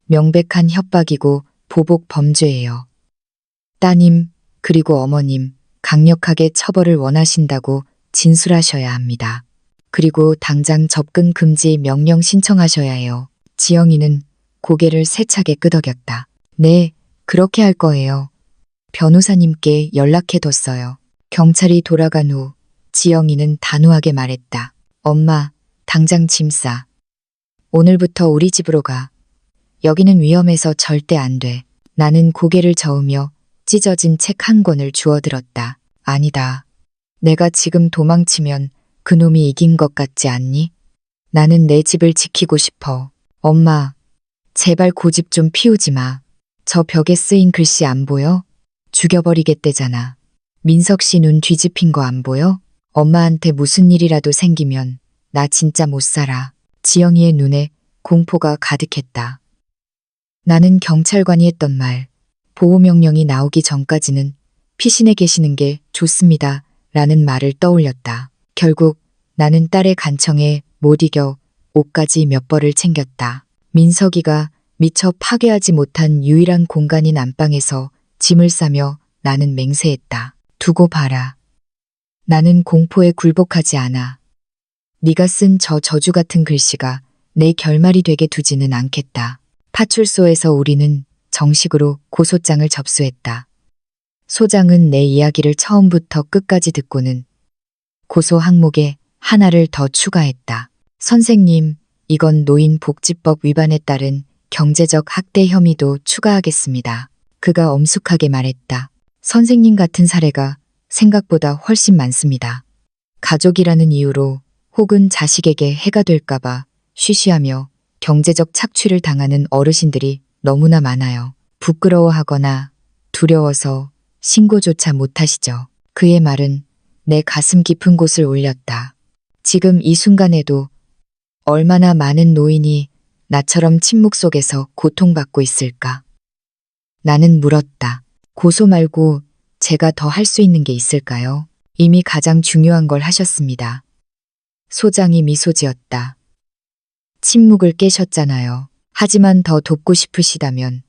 명백한 협박이고 보복 범죄예요. 따님, 그리고 어머님, 강력하게 처벌을 원하신다고 진술하셔야 합니다. 그리고 당장 접근 금지 명령 신청하셔야 해요. 지영이는 고개를 세차게 끄덕였다. 네, 그렇게 할 거예요. 변호사님께 연락해뒀어요. 경찰이 돌아간 후 지영이는 단호하게 말했다. 엄마, 당장 짐 싸. 오늘부터 우리 집으로 가. 여기는 위험해서 절대 안 돼. 나는 고개를 저으며 찢어진 책 한 권을 주워들었다. 아니다. 내가 지금 도망치면 그놈이 이긴 것 같지 않니? 나는 내 집을 지키고 싶어. 엄마, 제발 고집 좀 피우지 마. 저 벽에 쓰인 글씨 안 보여? 죽여버리겠대잖아. 민석 씨 눈 뒤집힌 거 안 보여? 엄마한테 무슨 일이라도 생기면 나 진짜 못 살아. 지영이의 눈에 공포가 가득했다. 나는 경찰관이 했던 말, 보호명령이 나오기 전까지는 피신해 계시는 게 좋습니다. 라는 말을 떠올렸다. 결국 나는 딸의 간청에 못 이겨 옷까지 몇 벌을 챙겼다. 민석이가 미처 파괴하지 못한 유일한 공간인 안방에서 짐을 싸며 나는 맹세했다. 두고 봐라. 나는 공포에 굴복하지 않아. 네가 쓴 저 저주 같은 글씨가 내 결말이 되게 두지는 않겠다. 파출소에서 우리는 정식으로 고소장을 접수했다. 소장은 내 이야기를 처음부터 끝까지 듣고는 고소 항목에 하나를 더 추가했다. 선생님, 이건 노인복지법 위반에 따른 경제적 학대 혐의도 추가하겠습니다. 그가 엄숙하게 말했다. 선생님 같은 사례가 생각보다 훨씬 많습니다. 가족이라는 이유로 혹은 자식에게 해가 될까봐 쉬쉬하며 경제적 착취를 당하는 어르신들이 너무나 많아요. 부끄러워하거나 두려워서 신고조차 못하시죠. 그의 말은 내 가슴 깊은 곳을 울렸다. 지금 이 순간에도 얼마나 많은 노인이 나처럼 침묵 속에서 고통받고 있을까? 나는 물었다. 고소 말고 제가 더 할 수 있는 게 있을까요? 이미 가장 중요한 걸 하셨습니다. 소장이 미소 지었다. 침묵을 깨셨잖아요. 하지만 더 돕고 싶으시다면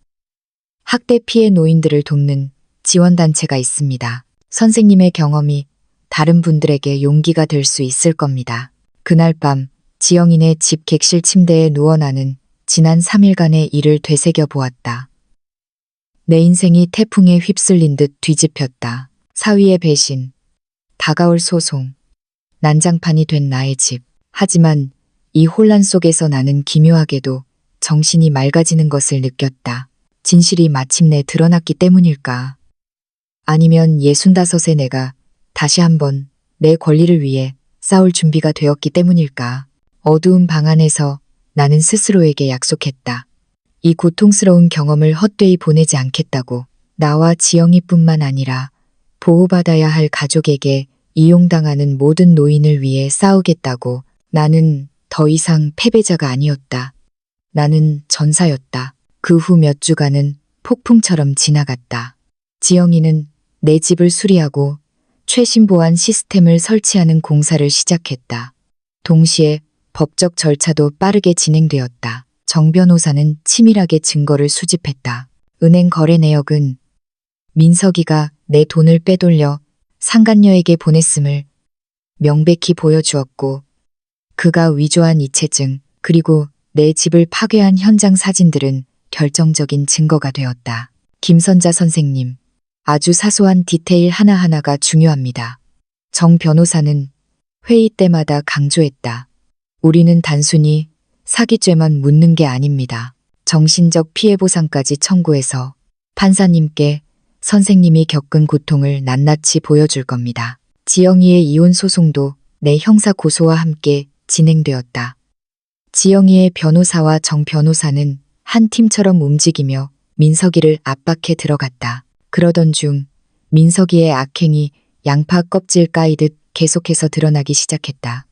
학대 피해 노인들을 돕는 지원단체가 있습니다. 선생님의 경험이 다른 분들에게 용기가 될 수 있을 겁니다. 그날 밤 지영이네 집 객실 침대에 누워 나는 지난 3일간의 일을 되새겨 보았다. 내 인생이 태풍에 휩쓸린 듯 뒤집혔다. 사위의 배신, 다가올 소송, 난장판이 된 나의 집. 하지만 이 혼란 속에서 나는 기묘하게도 정신이 맑아지는 것을 느꼈다. 진실이 마침내 드러났기 때문일까? 아니면 65의 내가 다시 한번 내 권리를 위해 싸울 준비가 되었기 때문일까? 어두운 방 안에서 나는 스스로에게 약속했다. 이 고통스러운 경험을 헛되이 보내지 않겠다고. 나와 지영이뿐만 아니라 보호받아야 할 가족에게 이용당하는 모든 노인을 위해 싸우겠다고. 나는 더 이상 패배자가 아니었다. 나는 전사였다. 그 후 몇 주간은 폭풍처럼 지나갔다. 지영이는 내 집을 수리하고 최신 보안 시스템을 설치하는 공사를 시작했다. 동시에 법적 절차도 빠르게 진행되었다. 정 변호사는 치밀하게 증거를 수집했다. 은행 거래 내역은 민석이가 내 돈을 빼돌려 상간녀에게 보냈음을 명백히 보여주었고, 그가 위조한 이체증 그리고 내 집을 파괴한 현장 사진들은 결정적인 증거가 되었다. 김선자 선생님, 아주 사소한 디테일 하나하나가 중요합니다. 정 변호사는 회의 때마다 강조했다. 우리는 단순히 사기죄만 묻는 게 아닙니다. 정신적 피해 보상까지 청구해서 판사님께 선생님이 겪은 고통을 낱낱이 보여줄 겁니다. 지영이의 이혼 소송도 내 형사 고소와 함께 진행되었다. 지영이의 변호사와 정 변호사는 한 팀처럼 움직이며 민석이를 압박해 들어갔다. 그러던 중 민석이의 악행이 양파 껍질 까이듯 계속해서 드러나기 시작했다.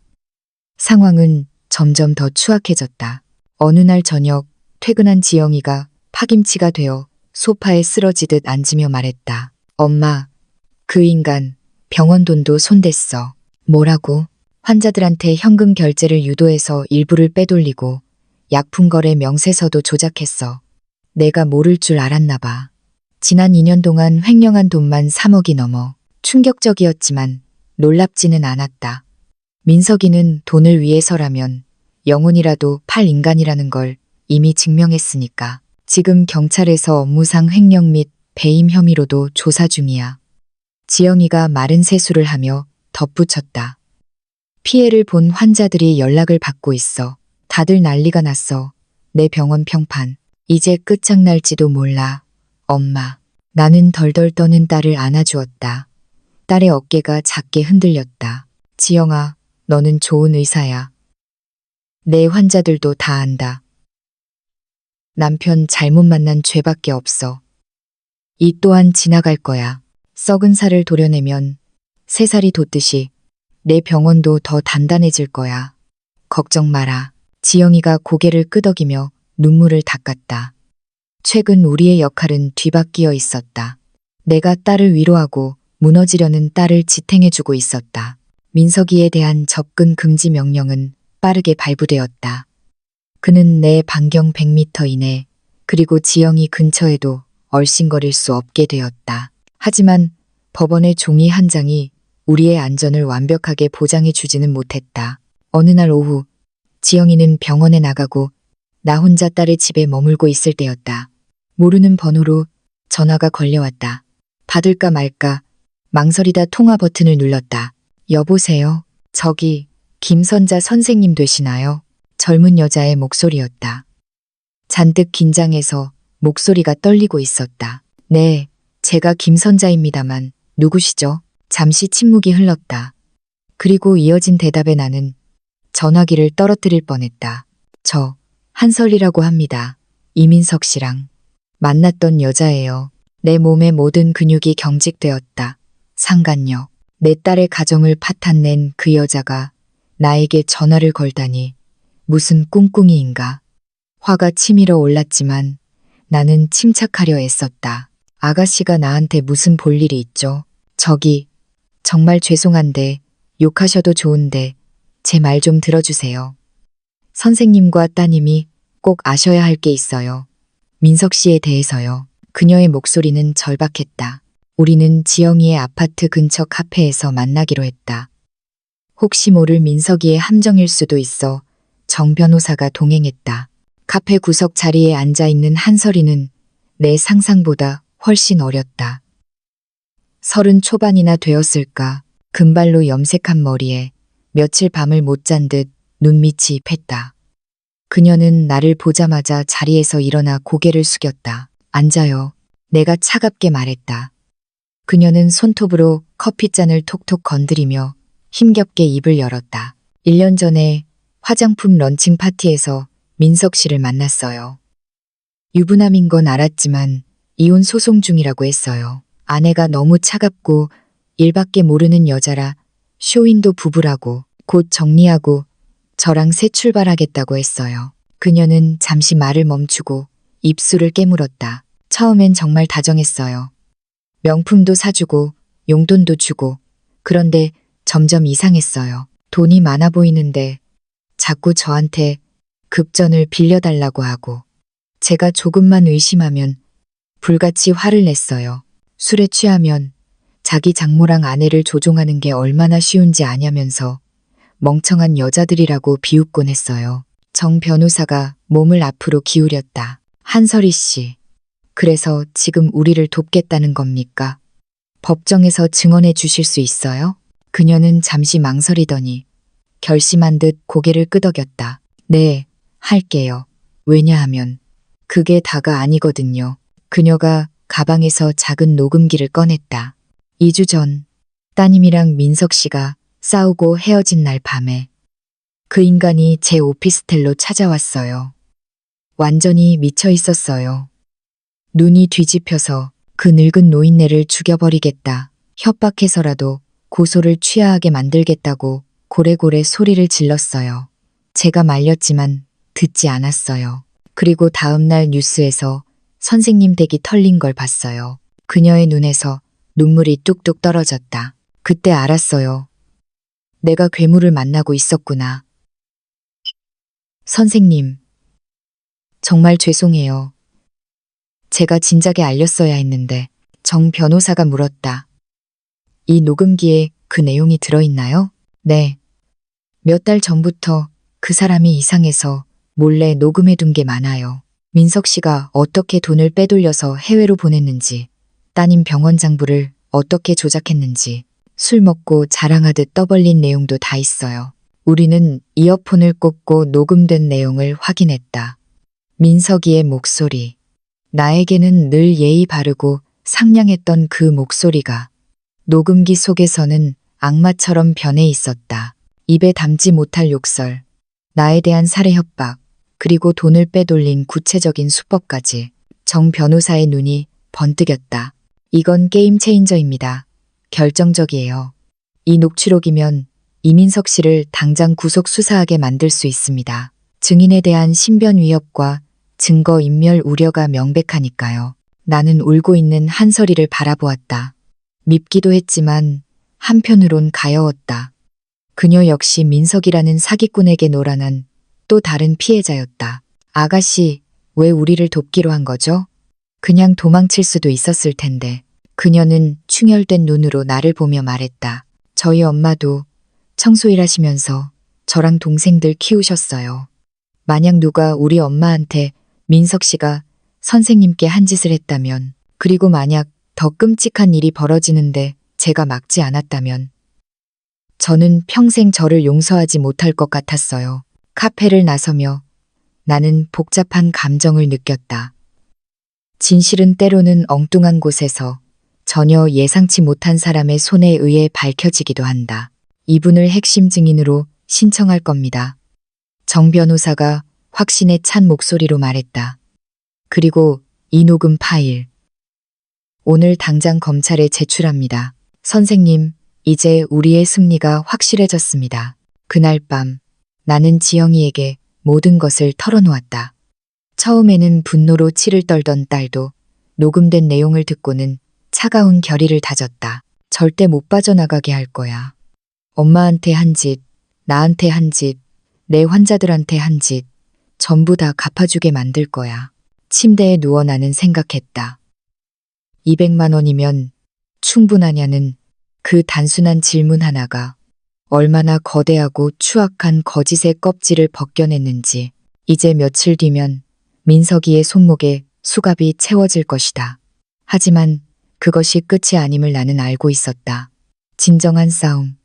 상황은 점점 더 추악해졌다. 어느 날 저녁 퇴근한 지영이가 파김치가 되어 소파에 쓰러지듯 앉으며 말했다. 엄마, 그 인간 병원 돈도 손댔어. 뭐라고? 환자들한테 현금 결제를 유도해서 일부를 빼돌리고 약품 거래 명세서도 조작했어. 내가 모를 줄 알았나 봐. 지난 2년 동안 횡령한 돈만 3억이 넘어. 충격적이었지만 놀랍지는 않았다. 민석이는 돈을 위해서라면 영혼이라도 팔 인간이라는 걸 이미 증명했으니까. 지금 경찰에서 업무상 횡령 및 배임 혐의로도 조사 중이야. 지영이가 마른 세수를 하며 덧붙였다. 피해를 본 환자들이 연락을 받고 있어. 다들 난리가 났어. 내 병원 평판. 이제 끝장날지도 몰라. 엄마. 나는 덜덜 떠는 딸을 안아주었다. 딸의 어깨가 작게 흔들렸다. 지영아, 너는 좋은 의사야. 내 환자들도 다 안다. 남편 잘못 만난 죄밖에 없어. 이 또한 지나갈 거야. 썩은 살을 도려내면 새살이 돋듯이 내 병원도 더 단단해질 거야. 걱정 마라. 지영이가 고개를 끄덕이며 눈물을 닦았다. 최근 우리의 역할은 뒤바뀌어 있었다. 내가 딸을 위로하고 무너지려는 딸을 지탱해주고 있었다. 민석이에 대한 접근 금지 명령은 빠르게 발부되었다. 그는 내 반경 100m 이내 그리고 지영이 근처에도 얼씬거릴 수 없게 되었다. 하지만 법원의 종이 한 장이 우리의 안전을 완벽하게 보장해 주지는 못했다. 어느 날 오후 지영이는 병원에 나가고 나 혼자 딸의 집에 머물고 있을 때였다. 모르는 번호로 전화가 걸려왔다. 받을까 말까 망설이다 통화 버튼을 눌렀다. 여보세요? 저기 김선자 선생님 되시나요? 젊은 여자의 목소리였다. 잔뜩 긴장해서 목소리가 떨리고 있었다. 네, 제가 김선자입니다만 누구시죠? 잠시 침묵이 흘렀다. 그리고 이어진 대답에 나는 전화기를 떨어뜨릴 뻔했다. 저 한설이라고 합니다. 이민석 씨랑 만났던 여자예요. 내 몸의 모든 근육이 경직되었다. 상간녀. 내 딸의 가정을 파탄낸 그 여자가 나에게 전화를 걸다니 무슨 꿍꿍이인가. 화가 치밀어 올랐지만 나는 침착하려 애썼다. 아가씨가 나한테 무슨 볼 일이 있죠? 저기, 정말 죄송한데, 욕하셔도 좋은데, 제 말 좀 들어주세요. 선생님과 따님이 꼭 아셔야 할 게 있어요. 민석 씨에 대해서요. 그녀의 목소리는 절박했다. 우리는 지영이의 아파트 근처 카페에서 만나기로 했다. 혹시 모를 민석이의 함정일 수도 있어 정 변호사가 동행했다. 카페 구석 자리에 앉아있는 한설이는 내 상상보다 훨씬 어렸다. 30 초반이나 되었을까. 금발로 염색한 머리에 며칠 밤을 못 잔 듯 눈밑이 팼다. 그녀는 나를 보자마자 자리에서 일어나 고개를 숙였다. 앉아요. 내가 차갑게 말했다. 그녀는 손톱으로 커피잔을 톡톡 건드리며 힘겹게 입을 열었다. 1년 전에 화장품 런칭 파티에서 민석 씨를 만났어요. 유부남인 건 알았지만 이혼 소송 중이라고 했어요. 아내가 너무 차갑고 일밖에 모르는 여자라 쇼윈도 부부라고 곧 정리하고 저랑 새 출발하겠다고 했어요. 그녀는 잠시 말을 멈추고 입술을 깨물었다. 처음엔 정말 다정했어요. 명품도 사주고 용돈도 주고. 그런데 점점 이상했어요. 돈이 많아 보이는데 자꾸 저한테 급전을 빌려달라고 하고 제가 조금만 의심하면 불같이 화를 냈어요. 술에 취하면 자기 장모랑 아내를 조종하는 게 얼마나 쉬운지 아냐면서 멍청한 여자들이라고 비웃곤 했어요. 정 변호사가 몸을 앞으로 기울였다. 한설이 씨, 그래서 지금 우리를 돕겠다는 겁니까? 법정에서 증언해 주실 수 있어요? 그녀는 잠시 망설이더니 결심한 듯 고개를 끄덕였다. 네, 할게요. 왜냐하면 그게 다가 아니거든요. 그녀가 가방에서 작은 녹음기를 꺼냈다. 2주 전 따님이랑 민석 씨가 싸우고 헤어진 날 밤에 그 인간이 제 오피스텔로 찾아왔어요. 완전히 미쳐 있었어요. 눈이 뒤집혀서 그 늙은 노인네를 죽여버리겠다. 협박해서라도 고소를 취하하게 만들겠다고 고래고래 소리를 질렀어요. 제가 말렸지만 듣지 않았어요. 그리고 다음날 뉴스에서 선생님 댁이 털린 걸 봤어요. 그녀의 눈에서 눈물이 뚝뚝 떨어졌다. 그때 알았어요. 내가 괴물을 만나고 있었구나. 선생님, 정말 죄송해요. 제가 진작에 알렸어야 했는데. 정 변호사가 물었다. 이 녹음기에 그 내용이 들어있나요? 네. 몇 달 전부터 그 사람이 이상해서 몰래 녹음해둔 게 많아요. 민석 씨가 어떻게 돈을 빼돌려서 해외로 보냈는지, 따님 병원 장부를 어떻게 조작했는지, 술 먹고 자랑하듯 떠벌린 내용도 다 있어요. 우리는 이어폰을 꽂고 녹음된 내용을 확인했다. 민석이의 목소리. 나에게는 늘 예의 바르고 상냥했던 그 목소리가 녹음기 속에서는 악마처럼 변해 있었다. 입에 담지 못할 욕설, 나에 대한 살해 협박, 그리고 돈을 빼돌린 구체적인 수법까지. 정 변호사의 눈이 번뜩였다. 이건 게임 체인저입니다. 결정적이에요. 이 녹취록이면 이민석 씨를 당장 구속 수사하게 만들 수 있습니다. 증인에 대한 신변 위협과 증거 인멸 우려가 명백하니까요. 나는 울고 있는 한설이를 바라보았다. 밉기도 했지만 한편으론 가여웠다. 그녀 역시 민석이라는 사기꾼에게 노란한 또 다른 피해자였다. 아가씨, 왜 우리를 돕기로 한 거죠? 그냥 도망칠 수도 있었을 텐데. 그녀는 충혈된 눈으로 나를 보며 말했다. 저희 엄마도 청소일 하시면서 저랑 동생들 키우셨어요. 만약 누가 우리 엄마한테 민석 씨가 선생님께 한 짓을 했다면, 그리고 만약 더 끔찍한 일이 벌어지는데 제가 막지 않았다면, 저는 평생 저를 용서하지 못할 것 같았어요. 카페를 나서며 나는 복잡한 감정을 느꼈다. 진실은 때로는 엉뚱한 곳에서 전혀 예상치 못한 사람의 손에 의해 밝혀지기도 한다. 이분을 핵심 증인으로 신청할 겁니다. 정 변호사가 확신에 찬 목소리로 말했다. 그리고 이 녹음 파일. 오늘 당장 검찰에 제출합니다. 선생님, 이제 우리의 승리가 확실해졌습니다. 그날 밤 나는 지영이에게 모든 것을 털어놓았다. 처음에는 분노로 치를 떨던 딸도 녹음된 내용을 듣고는 차가운 결의를 다졌다. 절대 못 빠져나가게 할 거야. 엄마한테 한 짓, 나한테 한 짓, 내 환자들한테 한 짓, 전부 다 갚아주게 만들 거야. 침대에 누워 나는 생각했다. 200만 원이면 충분하냐는 그 단순한 질문 하나가 얼마나 거대하고 추악한 거짓의 껍질을 벗겨냈는지. 이제 며칠 뒤면 민석이의 손목에 수갑이 채워질 것이다. 하지만 그것이 끝이 아님을 나는 알고 있었다. 진정한 싸움,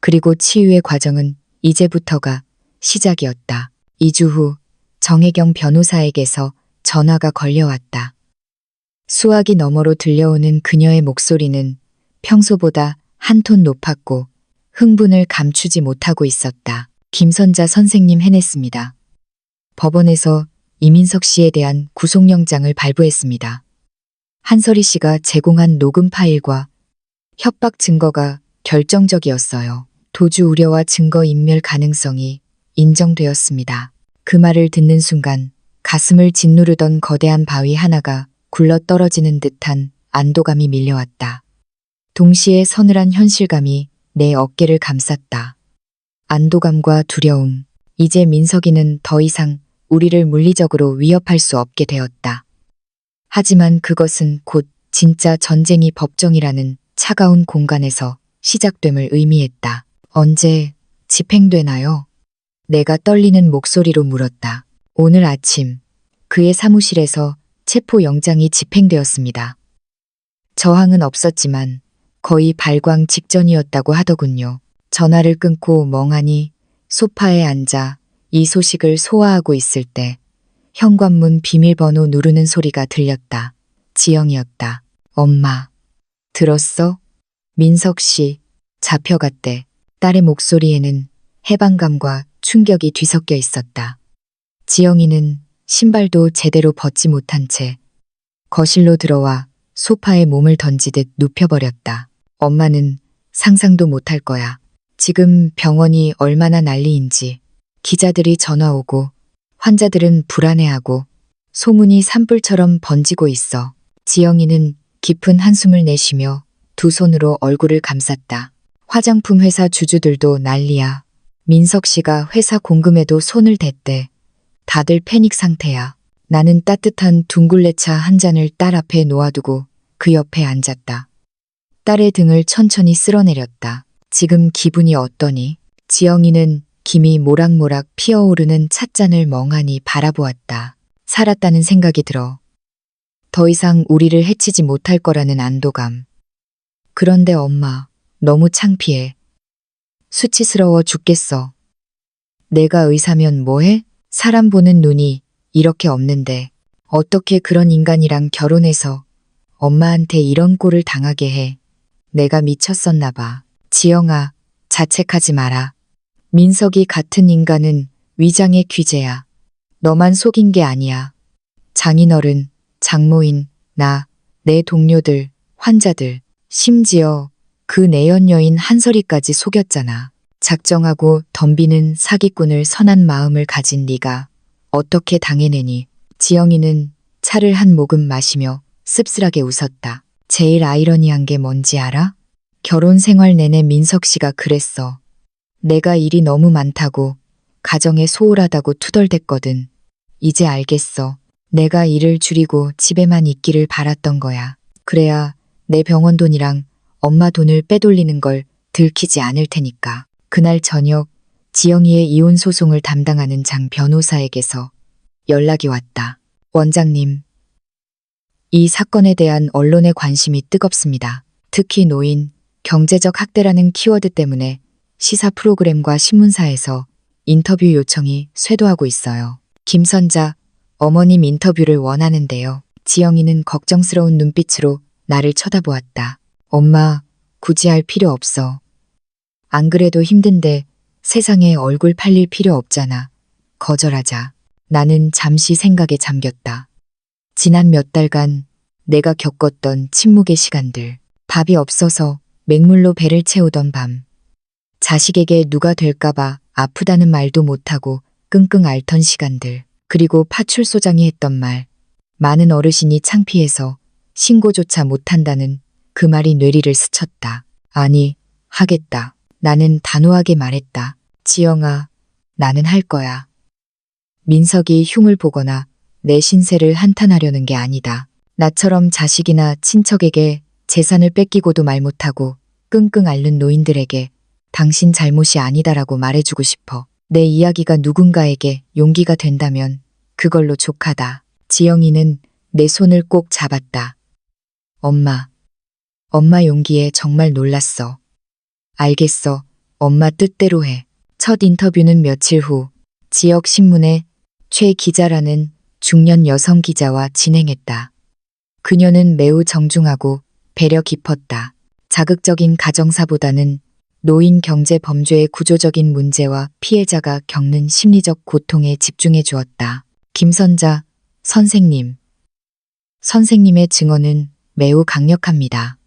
그리고 치유의 과정은 이제부터가 시작이었다. 2주 후 정혜경 변호사에게서 전화가 걸려왔다. 수화기 너머로 들려오는 그녀의 목소리는 평소보다 한 톤 높았고 흥분을 감추지 못하고 있었다. 김선자 선생님 해냈습니다. 법원에서 이민석 씨에 대한 구속영장을 발부했습니다. 한설희 씨가 제공한 녹음 파일과 협박 증거가 결정적이었어요. 도주 우려와 증거 인멸 가능성이 인정되었습니다. 그 말을 듣는 순간 가슴을 짓누르던 거대한 바위 하나가 굴러 떨어지는 듯한 안도감이 밀려왔다. 동시에 서늘한 현실감이 내 어깨를 감쌌다. 안도감과 두려움. 이제 민석이는 더 이상 우리를 물리적으로 위협할 수 없게 되었다. 하지만 그것은 곧 진짜 전쟁이 법정이라는 차가운 공간에서 시작됨을 의미했다. 언제 집행되나요? 내가 떨리는 목소리로 물었다. 오늘 아침 그의 사무실에서 체포영장이 집행되었습니다. 저항은 없었지만 거의 발광 직전이었다고 하더군요. 전화를 끊고 멍하니 소파에 앉아 이 소식을 소화하고 있을 때 현관문 비밀번호 누르는 소리가 들렸다. 지영이었다. 엄마, 들었어? 민석 씨, 잡혀갔대. 딸의 목소리에는 해방감과 충격이 뒤섞여 있었다. 지영이는 신발도 제대로 벗지 못한 채 거실로 들어와 소파에 몸을 던지듯 눕혀버렸다. 엄마는 상상도 못할 거야. 지금 병원이 얼마나 난리인지. 기자들이 전화 오고 환자들은 불안해하고 소문이 산불처럼 번지고 있어. 지영이는 깊은 한숨을 내쉬며 두 손으로 얼굴을 감쌌다. 화장품 회사 주주들도 난리야. 민석 씨가 회사 공금에도 손을 댔대. 다들 패닉 상태야. 나는 따뜻한 둥글레차 한 잔을 딸 앞에 놓아두고 그 옆에 앉았다. 딸의 등을 천천히 쓸어내렸다. 지금 기분이 어떠니? 지영이는 김이 모락모락 피어오르는 찻잔을 멍하니 바라보았다. 살았다는 생각이 들어. 더 이상 우리를 해치지 못할 거라는 안도감. 그런데 엄마, 너무 창피해. 수치스러워 죽겠어. 내가 의사면 뭐해? 사람 보는 눈이 이렇게 없는데 어떻게 그런 인간이랑 결혼해서 엄마한테 이런 꼴을 당하게 해. 내가 미쳤었나 봐. 지영아, 자책하지 마라. 민석이 같은 인간은 위장의 귀재야. 너만 속인 게 아니야. 장인어른, 장모인, 나, 내 동료들, 환자들, 심지어 그 내연 여인 한설이까지 속였잖아. 작정하고 덤비는 사기꾼을 선한 마음을 가진 네가 어떻게 당해내니? 지영이는 차를 한 모금 마시며 씁쓸하게 웃었다. 제일 아이러니한 게 뭔지 알아? 결혼 생활 내내 민석 씨가 그랬어. 내가 일이 너무 많다고, 가정에 소홀하다고 투덜댔거든. 이제 알겠어. 내가 일을 줄이고 집에만 있기를 바랐던 거야. 그래야 내 병원 돈이랑 엄마 돈을 빼돌리는 걸 들키지 않을 테니까. 그날 저녁 지영이의 이혼 소송을 담당하는 장 변호사에게서 연락이 왔다. 원장님, 이 사건에 대한 언론의 관심이 뜨겁습니다. 특히 노인, 경제적 학대라는 키워드 때문에 시사 프로그램과 신문사에서 인터뷰 요청이 쇄도하고 있어요. 김선자, 어머님 인터뷰를 원하는데요. 지영이는 걱정스러운 눈빛으로 나를 쳐다보았다. 엄마, 굳이 할 필요 없어. 안 그래도 힘든데 세상에 얼굴 팔릴 필요 없잖아. 거절하자. 나는 잠시 생각에 잠겼다. 지난 몇 달간 내가 겪었던 침묵의 시간들. 밥이 없어서 맹물로 배를 채우던 밤. 자식에게 누가 될까봐 아프다는 말도 못하고 끙끙 앓던 시간들. 그리고 파출소장이 했던 말. 많은 어르신이 창피해서 신고조차 못한다는 그 말이 뇌리를 스쳤다. 아니, 하겠다. 나는 단호하게 말했다. 지영아, 나는 할 거야. 민석이 흉을 보거나 내 신세를 한탄하려는 게 아니다. 나처럼 자식이나 친척에게 재산을 뺏기고도 말 못하고 끙끙 앓는 노인들에게 당신 잘못이 아니다라고 말해주고 싶어. 내 이야기가 누군가에게 용기가 된다면 그걸로 족하다. 지영이는 내 손을 꼭 잡았다. 엄마 용기에 정말 놀랐어. 알겠어. 엄마 뜻대로 해. 첫 인터뷰는 며칠 후 지역 신문의 최 기자라는 중년 여성 기자와 진행했다. 그녀는 매우 정중하고 배려 깊었다. 자극적인 가정사보다는 노인 경제 범죄의 구조적인 문제와 피해자가 겪는 심리적 고통에 집중해 주었다. 김선자 선생님. 선생님의 증언은 매우 강력합니다.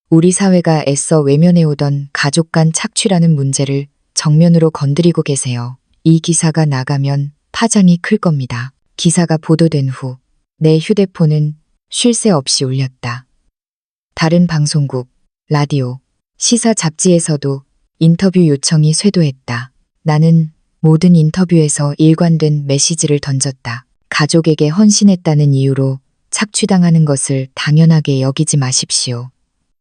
우리 사회가 애써 외면해오던 가족 간 착취라는 문제를 정면으로 건드리고 계세요. 이 기사가 나가면 파장이 클 겁니다. 기사가 보도된 후 내 휴대폰은 쉴 새 없이 울렸다. 다른 방송국, 라디오, 시사 잡지에서도 인터뷰 요청이 쇄도했다. 나는 모든 인터뷰에서 일관된 메시지를 던졌다. 가족에게 헌신했다는 이유로 착취당하는 것을 당연하게 여기지 마십시오.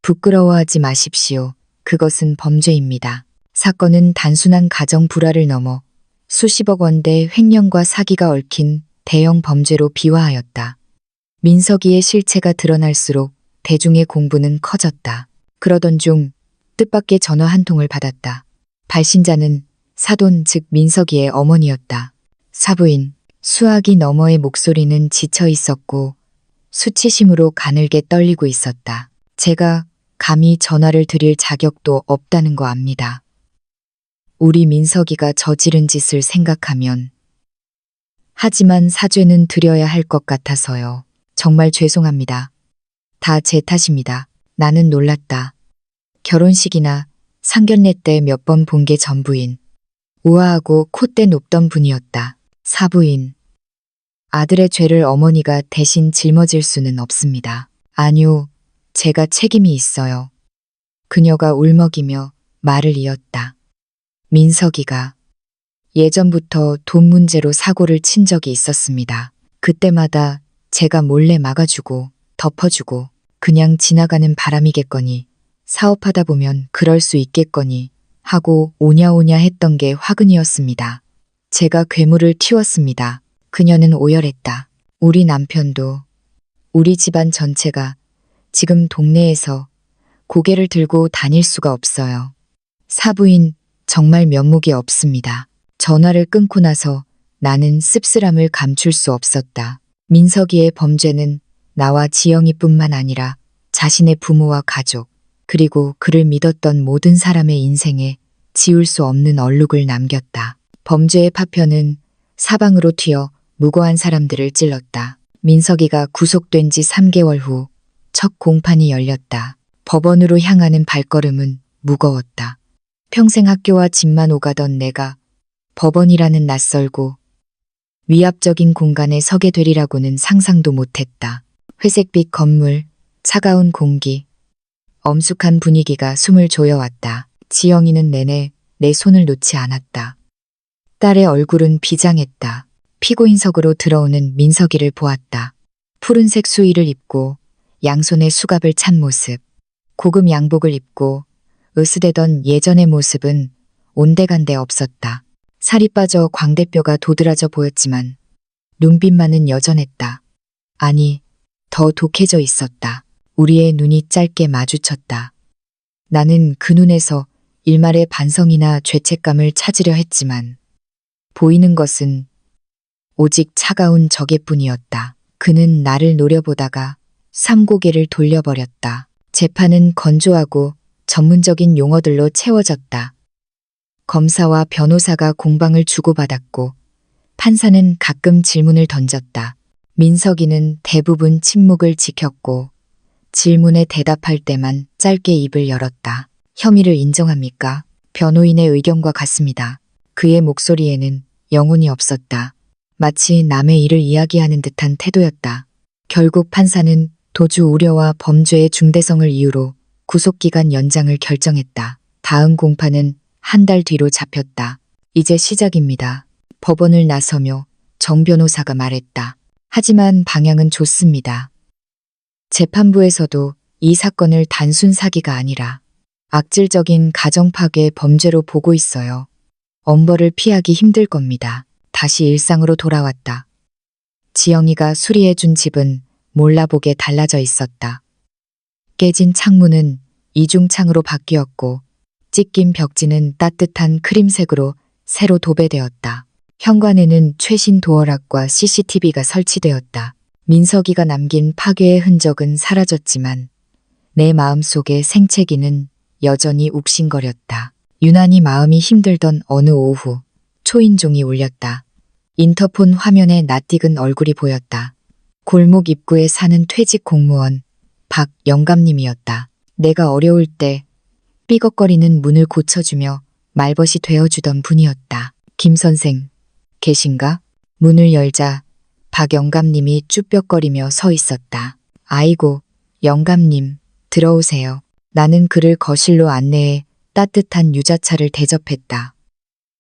부끄러워하지 마십시오. 그것은 범죄입니다. 사건은 단순한 가정 불화를 넘어 수십억 원대 횡령과 사기가 얽힌 대형 범죄로 비화하였다. 민석이의 실체가 드러날수록 대중의 공분은 커졌다. 그러던 중 뜻밖의 전화 한 통을 받았다. 발신자는 사돈 즉 민석이의 어머니였다. 사부인 수화기 너머의 목소리는 지쳐 있었고 수치심으로 가늘게 떨리고 있었다. 제가 감히 전화를 드릴 자격도 없다는 거 압니다. 우리 민석이가 저지른 짓을 생각하면. 하지만 사죄는 드려야 할 것 같아서요. 정말 죄송합니다. 다 제 탓입니다. 나는 놀랐다. 결혼식이나 상견례 때 몇 번 본 게 전부인. 우아하고 콧대 높던 분이었다. 사부인. 아들의 죄를 어머니가 대신 짊어질 수는 없습니다. 아니요, 제가 책임이 있어요. 그녀가 울먹이며 말을 이었다. 민석이가 예전부터 돈 문제로 사고를 친 적이 있었습니다. 그때마다 제가 몰래 막아주고 덮어주고 그냥 지나가는 바람이겠거니 사업하다 보면 그럴 수 있겠거니 하고 오냐오냐 했던 게 화근이었습니다. 제가 괴물을 틔웠습니다. 그녀는 오열했다. 우리 남편도 우리 집안 전체가 지금 동네에서 고개를 들고 다닐 수가 없어요. 사부인 정말 면목이 없습니다. 전화를 끊고 나서 나는 씁쓸함을 감출 수 없었다. 민석이의 범죄는 나와 지영이뿐만 아니라 자신의 부모와 가족, 그리고 그를 믿었던 모든 사람의 인생에 지울 수 없는 얼룩을 남겼다. 범죄의 파편은 사방으로 튀어 무고한 사람들을 찔렀다. 민석이가 구속된 지 3개월 후 첫 공판이 열렸다. 법원으로 향하는 발걸음은 무거웠다. 평생 학교와 집만 오가던 내가 법원이라는 낯설고 위압적인 공간에 서게 되리라고는 상상도 못했다. 회색빛 건물, 차가운 공기, 엄숙한 분위기가 숨을 조여왔다. 지영이는 내내 내 손을 놓지 않았다. 딸의 얼굴은 비장했다. 피고인석으로 들어오는 민석이를 보았다. 푸른색 수의를 입고 양손에 수갑을 찬 모습, 고급 양복을 입고 으스대던 예전의 모습은 온데간데 없었다. 살이 빠져 광대뼈가 도드라져 보였지만 눈빛만은 여전했다. 아니, 더 독해져 있었다. 우리의 눈이 짧게 마주쳤다. 나는 그 눈에서 일말의 반성이나 죄책감을 찾으려 했지만 보이는 것은 오직 차가운 적의뿐이었다. 그는 나를 노려보다가 삼고개를 돌려버렸다. 재판은 건조하고 전문적인 용어들로 채워졌다. 검사와 변호사가 공방을 주고받았고 판사는 가끔 질문을 던졌다. 민석이는 대부분 침묵을 지켰고 질문에 대답할 때만 짧게 입을 열었다. 혐의를 인정합니까? 변호인의 의견과 같습니다. 그의 목소리에는 영혼이 없었다. 마치 남의 일을 이야기하는 듯한 태도였다. 결국 판사는 도주 우려와 범죄의 중대성을 이유로 구속기간 연장을 결정했다. 다음 공판은 한 달 뒤로 잡혔다. 이제 시작입니다. 법원을 나서며 정 변호사가 말했다. 하지만 방향은 좋습니다. 재판부에서도 이 사건을 단순 사기가 아니라 악질적인 가정 파괴 범죄로 보고 있어요. 엄벌을 피하기 힘들 겁니다. 다시 일상으로 돌아왔다. 지영이가 수리해준 집은 몰라보게 달라져 있었다. 깨진 창문은 이중창으로 바뀌었고 찢긴 벽지는 따뜻한 크림색으로 새로 도배되었다. 현관에는 최신 도어락과 CCTV가 설치되었다. 민석이가 남긴 파괴의 흔적은 사라졌지만 내 마음속의 생채기는 여전히 욱신거렸다. 유난히 마음이 힘들던 어느 오후 초인종이 울렸다. 인터폰 화면에 낯익은 얼굴이 보였다. 골목 입구에 사는 퇴직 공무원 박 영감님이었다. 내가 어려울 때 삐걱거리는 문을 고쳐주며 말벗이 되어주던 분이었다. 김 선생, 계신가? 문을 열자 박 영감님이 쭈뼛거리며 서 있었다. 아이고, 영감님, 들어오세요. 나는 그를 거실로 안내해 따뜻한 유자차를 대접했다.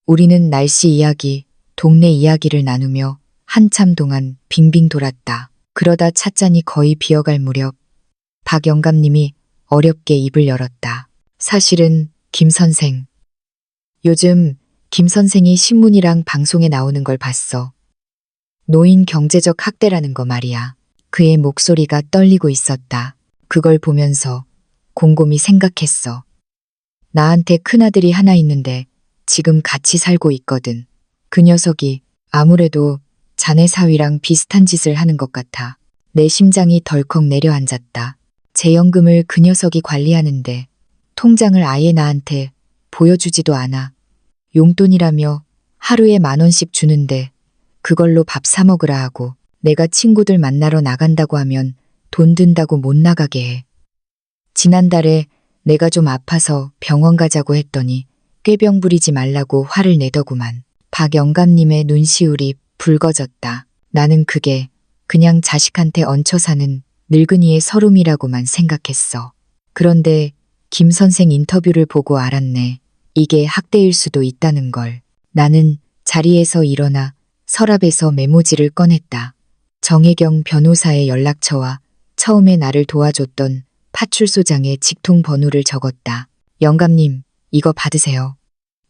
우리는 날씨 이야기, 동네 이야기를 나누며 한참 동안 빙빙 돌았다. 그러다 찻잔이 거의 비어갈 무렵 박 영감님이 어렵게 입을 열었다. 사실은 김 선생. 요즘 김 선생이 신문이랑 방송에 나오는 걸 봤어. 노인 경제적 학대라는 거 말이야. 그의 목소리가 떨리고 있었다. 그걸 보면서 곰곰이 생각했어. 나한테 큰아들이 하나 있는데 지금 같이 살고 있거든. 그 녀석이 아무래도 자네 사위랑 비슷한 짓을 하는 것 같아. 내 심장이 덜컥 내려앉았다. 재연금을 그 녀석이 관리하는데 통장을 아예 나한테 보여주지도 않아. 용돈이라며 하루에 10,000원씩 주는데 그걸로 밥 사 먹으라 하고 내가 친구들 만나러 나간다고 하면 돈 든다고 못 나가게 해. 지난달에 내가 좀 아파서 병원 가자고 했더니 꾀병 부리지 말라고 화를 내더구만. 박 영감님의 눈시울이 붉어졌다. 나는 그게 그냥 자식한테 얹혀 사는 늙은이의 서름이라고만 생각했어. 그런데 김 선생 인터뷰를 보고 알았네. 이게 학대일 수도 있다는 걸. 나는 자리에서 일어나 서랍에서 메모지를 꺼냈다. 정혜경 변호사의 연락처와 처음에 나를 도와줬던 파출소장의 직통 번호를 적었다. 영감님, 이거 받으세요.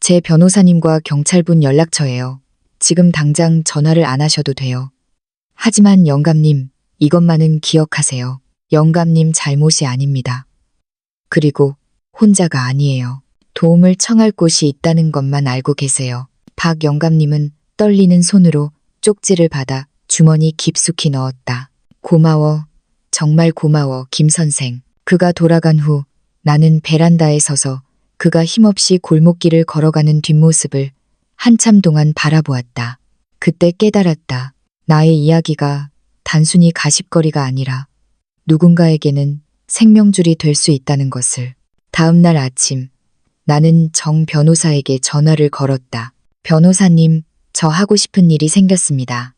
제 변호사님과 경찰분 연락처예요. 지금 당장 전화를 안 하셔도 돼요. 하지만 영감님, 이것만은 기억하세요. 영감님 잘못이 아닙니다. 그리고 혼자가 아니에요. 도움을 청할 곳이 있다는 것만 알고 계세요. 박 영감님은 떨리는 손으로 쪽지를 받아 주머니 깊숙이 넣었다. 고마워. 정말 고마워, 김 선생. 그가 돌아간 후 나는 베란다에 서서 그가 힘없이 골목길을 걸어가는 뒷모습을 한참 동안 바라보았다. 그때 깨달았다. 나의 이야기가 단순히 가십거리가 아니라 누군가에게는 생명줄이 될 수 있다는 것을. 다음 날 아침 나는 정 변호사에게 전화를 걸었다. 변호사님, 저 하고 싶은 일이 생겼습니다.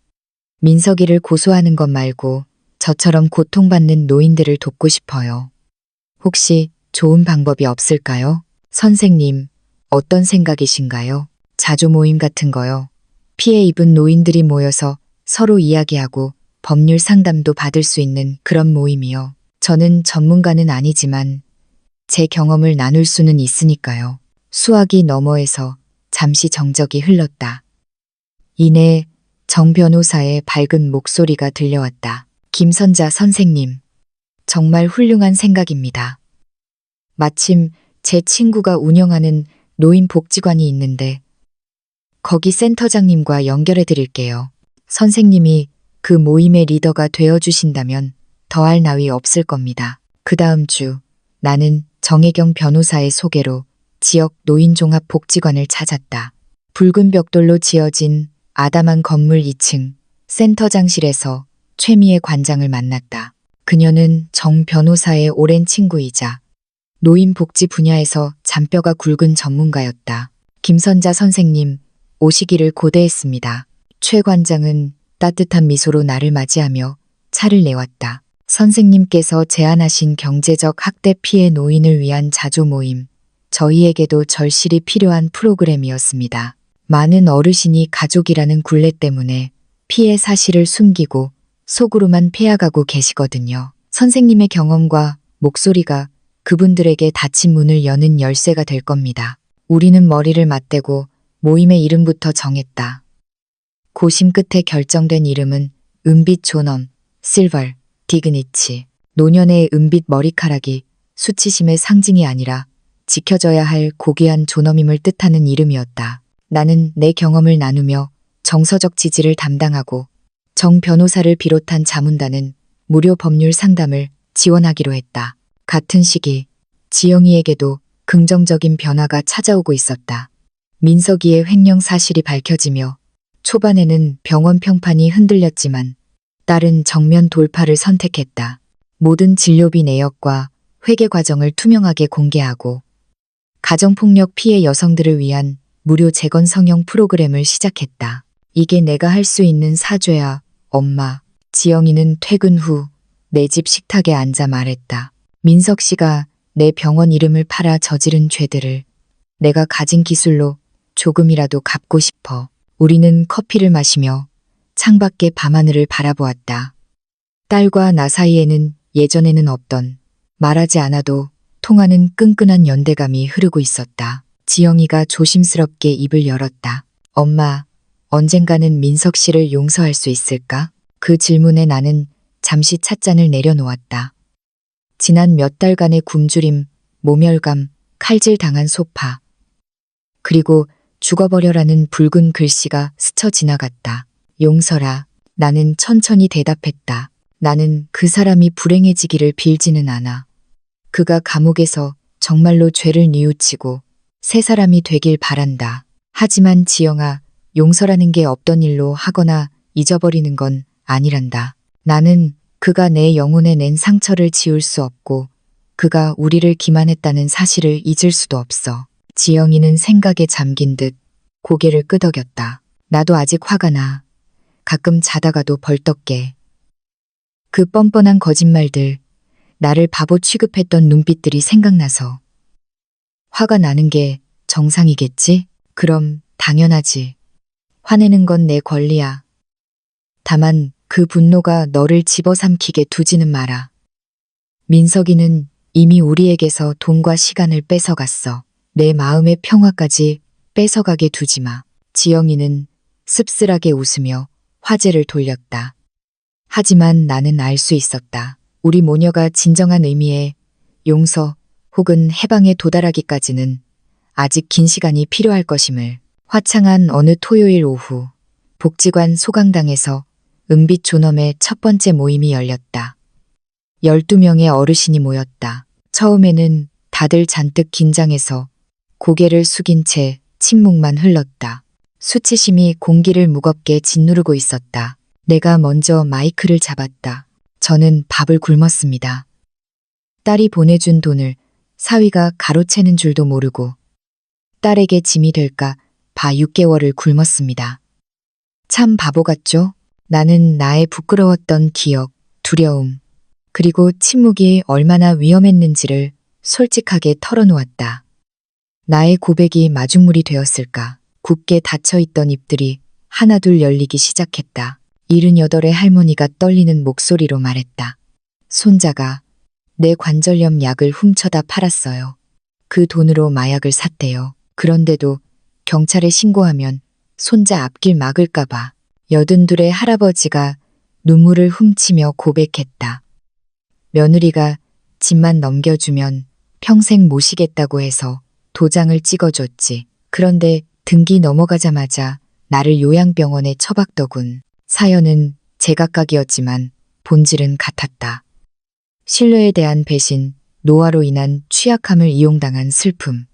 민석이를 고소하는 것 말고 저처럼 고통받는 노인들을 돕고 싶어요. 혹시 좋은 방법이 없을까요? 선생님, 어떤 생각이신가요? 자조 모임 같은 거요. 피해 입은 노인들이 모여서 서로 이야기하고 법률 상담도 받을 수 있는 그런 모임이요. 저는 전문가는 아니지만 제 경험을 나눌 수는 있으니까요. 수화기 너머에서 잠시 정적이 흘렀다. 이내 정 변호사의 밝은 목소리가 들려왔다. 김선자 선생님, 정말 훌륭한 생각입니다. 마침 제 친구가 운영하는 노인복지관이 있는데 거기 센터장님과 연결해 드릴게요. 선생님이 그 모임의 리더가 되어주신다면 더할 나위 없을 겁니다. 그 다음 주 나는 정혜경 변호사의 소개로 지역 노인종합복지관을 찾았다. 붉은 벽돌로 지어진 아담한 건물 2층 센터장실에서 최미애 관장을 만났다. 그녀는 정 변호사의 오랜 친구이자 노인복지 분야에서 잔뼈가 굵은 전문가였다. 김선자 선생님, 오시기를 고대했습니다. 최 관장은 따뜻한 미소로 나를 맞이하며 차를 내왔다. 선생님께서 제안하신 경제적 학대 피해 노인을 위한 자조 모임, 저희에게도 절실히 필요한 프로그램이었습니다. 많은 어르신이 가족이라는 굴레 때문에 피해 사실을 숨기고 속으로만 패아가고 계시거든요. 선생님의 경험과 목소리가 그분들에게 닫힌 문을 여는 열쇠가 될 겁니다. 우리는 머리를 맞대고 모임의 이름부터 정했다. 고심 끝에 결정된 이름은 은빛 존엄, 실벌, 디그니치. 노년의 은빛 머리카락이 수치심의 상징이 아니라 지켜져야 할 고귀한 존엄임을 뜻하는 이름이었다. 나는 내 경험을 나누며 정서적 지지를 담당하고 정 변호사를 비롯한 자문단은 무료 법률 상담을 지원하기로 했다. 같은 시기 지영이에게도 긍정적인 변화가 찾아오고 있었다. 민석이의 횡령 사실이 밝혀지며 초반에는 병원 평판이 흔들렸지만 딸은 정면 돌파를 선택했다. 모든 진료비 내역과 회계 과정을 투명하게 공개하고 가정폭력 피해 여성들을 위한 무료 재건 성형 프로그램을 시작했다. 이게 내가 할 수 있는 사죄야, 엄마. 지영이는 퇴근 후 내 집 식탁에 앉아 말했다. 민석 씨가 내 병원 이름을 팔아 저지른 죄들을 내가 가진 기술로 조금이라도 갚고 싶어. 우리는 커피를 마시며 창밖의 밤하늘을 바라보았다. 딸과 나 사이에는 예전에는 없던 말하지 않아도 통하는 끈끈한 연대감이 흐르고 있었다. 지영이가 조심스럽게 입을 열었다. 엄마, 언젠가는 민석 씨를 용서할 수 있을까? 그 질문에 나는 잠시 찻잔을 내려놓았다. 지난 몇 달간의 굶주림, 모멸감, 칼질 당한 소파. 그리고 죽어버려라는 붉은 글씨가 스쳐 지나갔다. 용서라. 나는 천천히 대답했다. 나는 그 사람이 불행해지기를 빌지는 않아. 그가 감옥에서 정말로 죄를 뉘우치고 새 사람이 되길 바란다. 하지만 지영아, 용서라는 게 없던 일로 하거나 잊어버리는 건 아니란다. 나는 그가 내 영혼에 낸 상처를 지울 수 없고 그가 우리를 기만했다는 사실을 잊을 수도 없어. 지영이는 생각에 잠긴 듯 고개를 끄덕였다. 나도 아직 화가 나. 가끔 자다가도 벌떡 깨. 그 뻔뻔한 거짓말들, 나를 바보 취급했던 눈빛들이 생각나서. 화가 나는 게 정상이겠지? 그럼 당연하지. 화내는 건 내 권리야. 다만 그 분노가 너를 집어삼키게 두지는 마라. 민석이는 이미 우리에게서 돈과 시간을 뺏어갔어. 내 마음의 평화까지 뺏어가게 두지 마. 지영이는 씁쓸하게 웃으며 화제를 돌렸다. 하지만 나는 알 수 있었다. 우리 모녀가 진정한 의미의 용서 혹은 해방에 도달하기까지는 아직 긴 시간이 필요할 것임을. 화창한 어느 토요일 오후, 복지관 소강당에서 은빛 존엄의 첫 번째 모임이 열렸다. 12명의 어르신이 모였다. 처음에는 다들 잔뜩 긴장해서 고개를 숙인 채 침묵만 흘렀다. 수치심이 공기를 무겁게 짓누르고 있었다. 내가 먼저 마이크를 잡았다. 저는 밥을 굶었습니다. 딸이 보내준 돈을 사위가 가로채는 줄도 모르고 딸에게 짐이 될까 봐 6개월을 굶었습니다. 참 바보 같죠? 나는 나의 부끄러웠던 기억, 두려움, 그리고 침묵이 얼마나 위험했는지를 솔직하게 털어놓았다. 나의 고백이 마중물이 되었을까? 굳게 닫혀있던 입들이 하나둘 열리기 시작했다. 78의 할머니가 떨리는 목소리로 말했다. 손자가 내 관절염 약을 훔쳐다 팔았어요. 그 돈으로 마약을 샀대요. 그런데도 경찰에 신고하면 손자 앞길 막을까봐. 82의 할아버지가 눈물을 훔치며 고백했다. 며느리가 집만 넘겨주면 평생 모시겠다고 해서 도장을 찍어줬지. 그런데 등기 넘어가자마자 나를 요양병원에 처박더군. 사연은 제각각이었지만 본질은 같았다. 신뢰에 대한 배신, 노화로 인한 취약함을 이용당한 슬픔,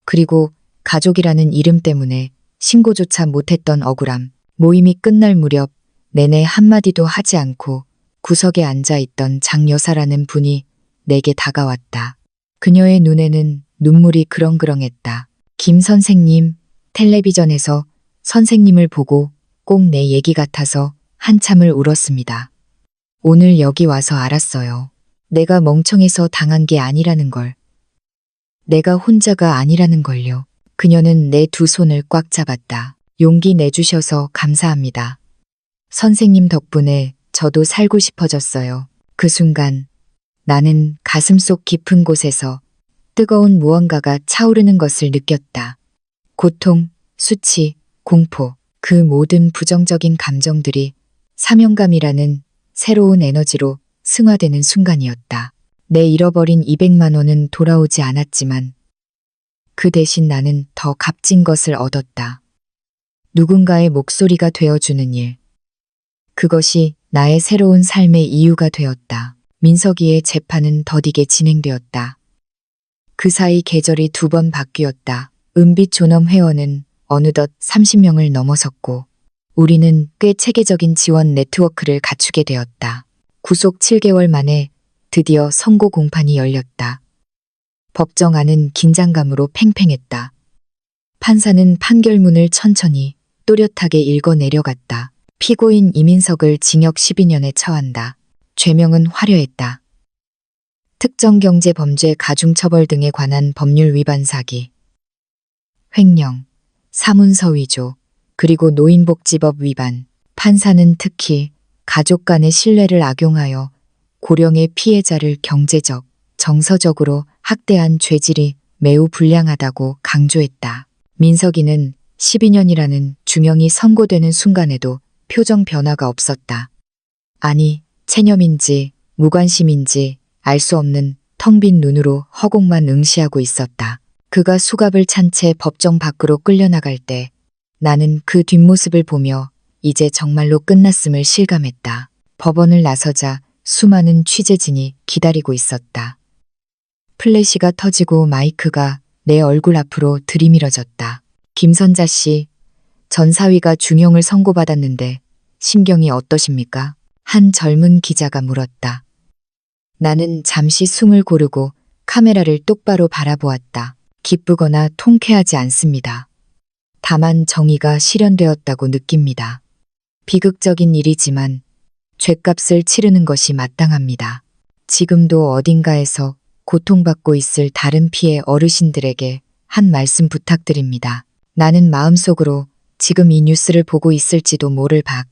그리고 가족이라는 이름 때문에 신고조차 못했던 억울함. 모임이 끝날 무렵 내내 한마디도 하지 않고 구석에 앉아있던 장여사라는 분이 내게 다가왔다. 그녀의 눈에는 눈물이 그렁그렁했다. 김 선생님, 텔레비전에서 선생님을 보고 꼭 내 얘기 같아서 한참을 울었습니다. 오늘 여기 와서 알았어요. 내가 멍청해서 당한 게 아니라는 걸. 내가 혼자가 아니라는 걸요. 그녀는 내 두 손을 꽉 잡았다. 용기 내주셔서 감사합니다. 선생님 덕분에 저도 살고 싶어졌어요. 그 순간 나는 가슴속 깊은 곳에서 뜨거운 무언가가 차오르는 것을 느꼈다. 고통, 수치, 공포, 그 모든 부정적인 감정들이 사명감이라는 새로운 에너지로 승화되는 순간이었다. 내 잃어버린 200만 원은 돌아오지 않았지만 그 대신 나는 더 값진 것을 얻었다. 누군가의 목소리가 되어주는 일. 그것이 나의 새로운 삶의 이유가 되었다. 민석이의 재판은 더디게 진행되었다. 그 사이 계절이 2번 바뀌었다. 은빛 존엄 회원은 어느덧 30명을 넘어섰고 우리는 꽤 체계적인 지원 네트워크를 갖추게 되었다. 구속 7개월 만에 드디어 선고 공판이 열렸다. 법정 안은 긴장감으로 팽팽했다. 판사는 판결문을 천천히 또렷하게 읽어 내려갔다. 피고인 이민석을 징역 12년에 처한다. 죄명은 화려했다. 특정경제범죄 가중처벌 등에 관한 법률 위반 사기, 횡령, 사문서 위조, 그리고 노인복지법 위반. 판사는 특히 가족 간의 신뢰를 악용하여 고령의 피해자를 경제적, 정서적으로 학대한 죄질이 매우 불량하다고 강조했다. 민석이는 12년이라는 중형이 선고되는 순간에도 표정 변화가 없었다. 아니, 체념인지 무관심인지 알 수 없는 텅 빈 눈으로 허공만 응시하고 있었다. 그가 수갑을 찬 채 법정 밖으로 끌려나갈 때 나는 그 뒷모습을 보며 이제 정말로 끝났음을 실감했다. 법원을 나서자 수많은 취재진이 기다리고 있었다. 플래시가 터지고 마이크가 내 얼굴 앞으로 들이밀어졌다. 김선자 씨, 전 사위가 중형을 선고받았는데 심경이 어떠십니까? 한 젊은 기자가 물었다. 나는 잠시 숨을 고르고 카메라를 똑바로 바라보았다. 기쁘거나 통쾌하지 않습니다. 다만 정의가 실현되었다고 느낍니다. 비극적인 일이지만 죗값을 치르는 것이 마땅합니다. 지금도 어딘가에서 고통받고 있을 다른 피해 어르신들에게 한 말씀 부탁드립니다. 나는 마음속으로 지금 이 뉴스를 보고 있을지도 모를 박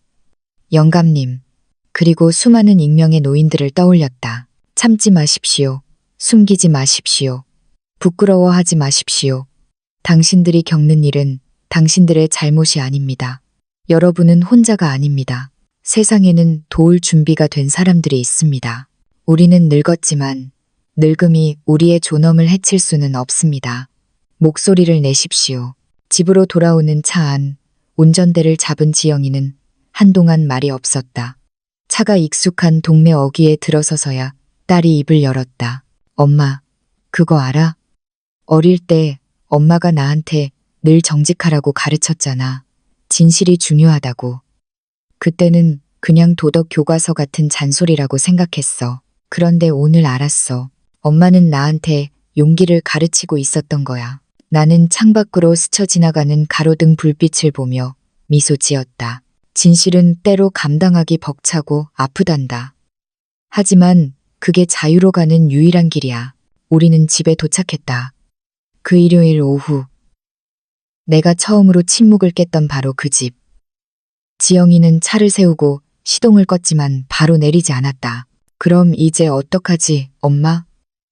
영감님, 그리고 수많은 익명의 노인들을 떠올렸다. 참지 마십시오. 숨기지 마십시오. 부끄러워하지 마십시오. 당신들이 겪는 일은 당신들의 잘못이 아닙니다. 여러분은 혼자가 아닙니다. 세상에는 도울 준비가 된 사람들이 있습니다. 우리는 늙었지만 늙음이 우리의 존엄을 해칠 수는 없습니다. 목소리를 내십시오. 집으로 돌아오는 차 안 운전대를 잡은 지영이는 한동안 말이 없었다. 차가 익숙한 동네 어귀에 들어서서야 딸이 입을 열었다. 엄마, 그거 알아? 어릴 때 엄마가 나한테 늘 정직하라고 가르쳤잖아. 진실이 중요하다고. 그때는 그냥 도덕 교과서 같은 잔소리라고 생각했어. 그런데 오늘 알았어. 엄마는 나한테 용기를 가르치고 있었던 거야. 나는 창밖으로 스쳐 지나가는 가로등 불빛을 보며 미소 지었다. 진실은 때로 감당하기 벅차고 아프단다. 하지만 그게 자유로 가는 유일한 길이야. 우리는 집에 도착했다. 그 일요일 오후. 내가 처음으로 침묵을 깼던 바로 그 집. 지영이는 차를 세우고 시동을 껐지만 바로 내리지 않았다. 그럼 이제 어떡하지, 엄마?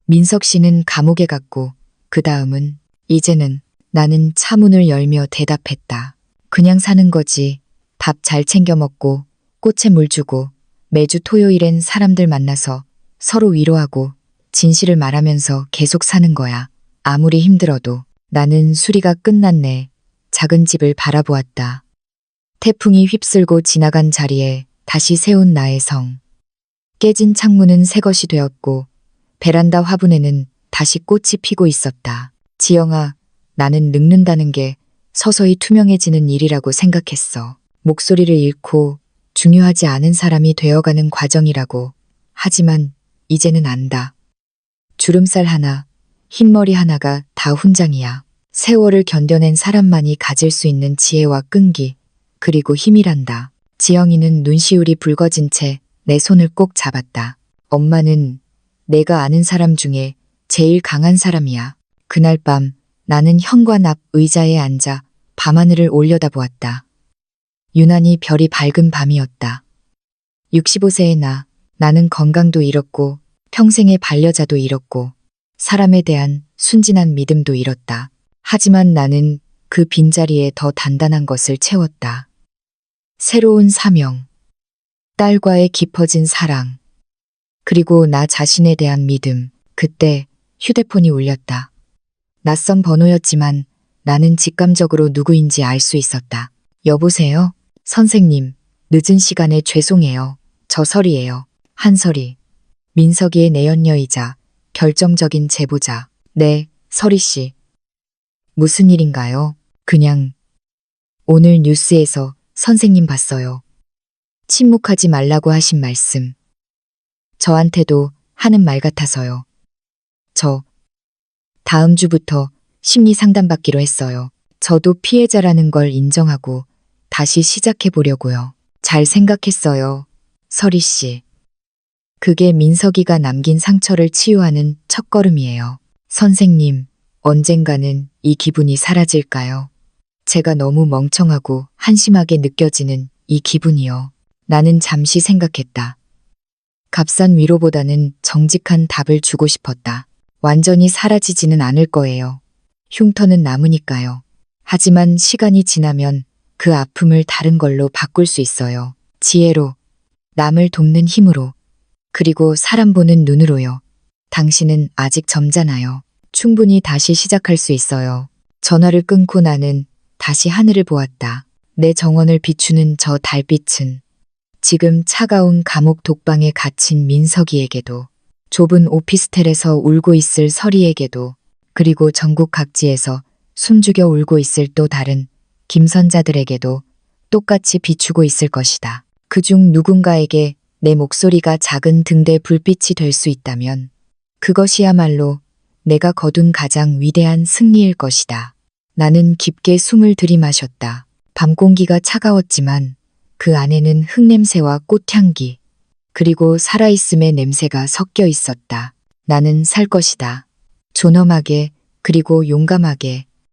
민석 씨는 감옥에 갔고 그 다음은 이제는 나는 차 문을 열며 대답했다. 그냥 사는 거지. 밥 잘 챙겨 먹고 꽃에 물 주고 매주 토요일엔 사람들 만나서 서로 위로하고 진실을 말하면서 계속 사는 거야. 아무리 힘들어도. 나는 수리가 끝났네. 작은 집을 바라보았다. 태풍이 휩쓸고 지나간 자리에 다시 세운 나의 성. 깨진 창문은 새것이 되었고 베란다 화분에는 다시 꽃이 피고 있었다. 지영아, 나는 늙는다는 게 서서히 투명해지는 일이라고 생각했어. 목소리를 잃고 중요하지 않은 사람이 되어가는 과정이라고. 하지만 이제는 안다. 주름살 하나, 흰머리 하나가 다 훈장이야. 세월을 견뎌낸 사람만이 가질 수 있는 지혜와 끈기, 그리고 힘이란다. 지영이는 눈시울이 붉어진 채 내 손을 꼭 잡았다. 엄마는 내가 아는 사람 중에 제일 강한 사람이야. 그날 밤 나는 현관 앞 의자에 앉아 밤하늘을 올려다보았다. 유난히 별이 밝은 밤이었다. 65세의 나는 건강도 잃었고 평생의 반려자도 잃었고 사람에 대한 순진한 믿음도 잃었다. 하지만 나는 그 빈자리에 더 단단한 것을 채웠다. 새로운 사명, 딸과의 깊어진 사랑, 그리고 나 자신에 대한 믿음. 그때 휴대폰이 울렸다. 낯선 번호였지만 나는 직감적으로 누구인지 알 수 있었다. 여보세요? 선생님, 늦은 시간에 죄송해요. 저 설이에요. 한설이. 민석이의 내연녀이자 결정적인 제보자. 네, 설이 씨. 무슨 일인가요? 그냥 오늘 뉴스에서 선생님 봤어요. 침묵하지 말라고 하신 말씀. 저한테도 하는 말 같아서요. 저 다음 주부터 심리 상담 받기로 했어요. 저도 피해자라는 걸 인정하고 다시 시작해 보려고요. 잘 생각했어요. 설이 씨. 그게 민석이가 남긴 상처를 치유하는 첫걸음이에요. 선생님, 언젠가는 이 기분이 사라질까요? 제가 너무 멍청하고 한심하게 느껴지는 이 기분이요. 나는 잠시 생각했다. 값싼 위로보다는 정직한 답을 주고 싶었다. 완전히 사라지지는 않을 거예요. 흉터는 남으니까요. 하지만 시간이 지나면 그 아픔을 다른 걸로 바꿀 수 있어요. 지혜로, 남을 돕는 힘으로, 그리고 사람 보는 눈으로요. 당신은 아직 젊잖아요. 충분히 다시 시작할 수 있어요. 전화를 끊고 나는 다시 하늘을 보았다. 내 정원을 비추는 저 달빛은 지금 차가운 감옥 독방에 갇힌 민석이에게도, 좁은 오피스텔에서 울고 있을 설이에게도, 그리고 전국 각지에서 숨죽여 울고 있을 또 다른 김선자들에게도 똑같이 비추고 있을 것이다. 그중 누군가에게 내 목소리가 작은 등대 불빛이 될 수 있다면 그것이야말로 내가 거둔 가장 위대한 승리일 것이다. 나는 깊게 숨을 들이마셨다. 밤 공기가 차가웠지만 그 안에는 흙냄새와 꽃향기, 그리고 살아있음의 냄새가 섞여 있었다. 나는 살 것이다. 존엄하게, 그리고 용감하게,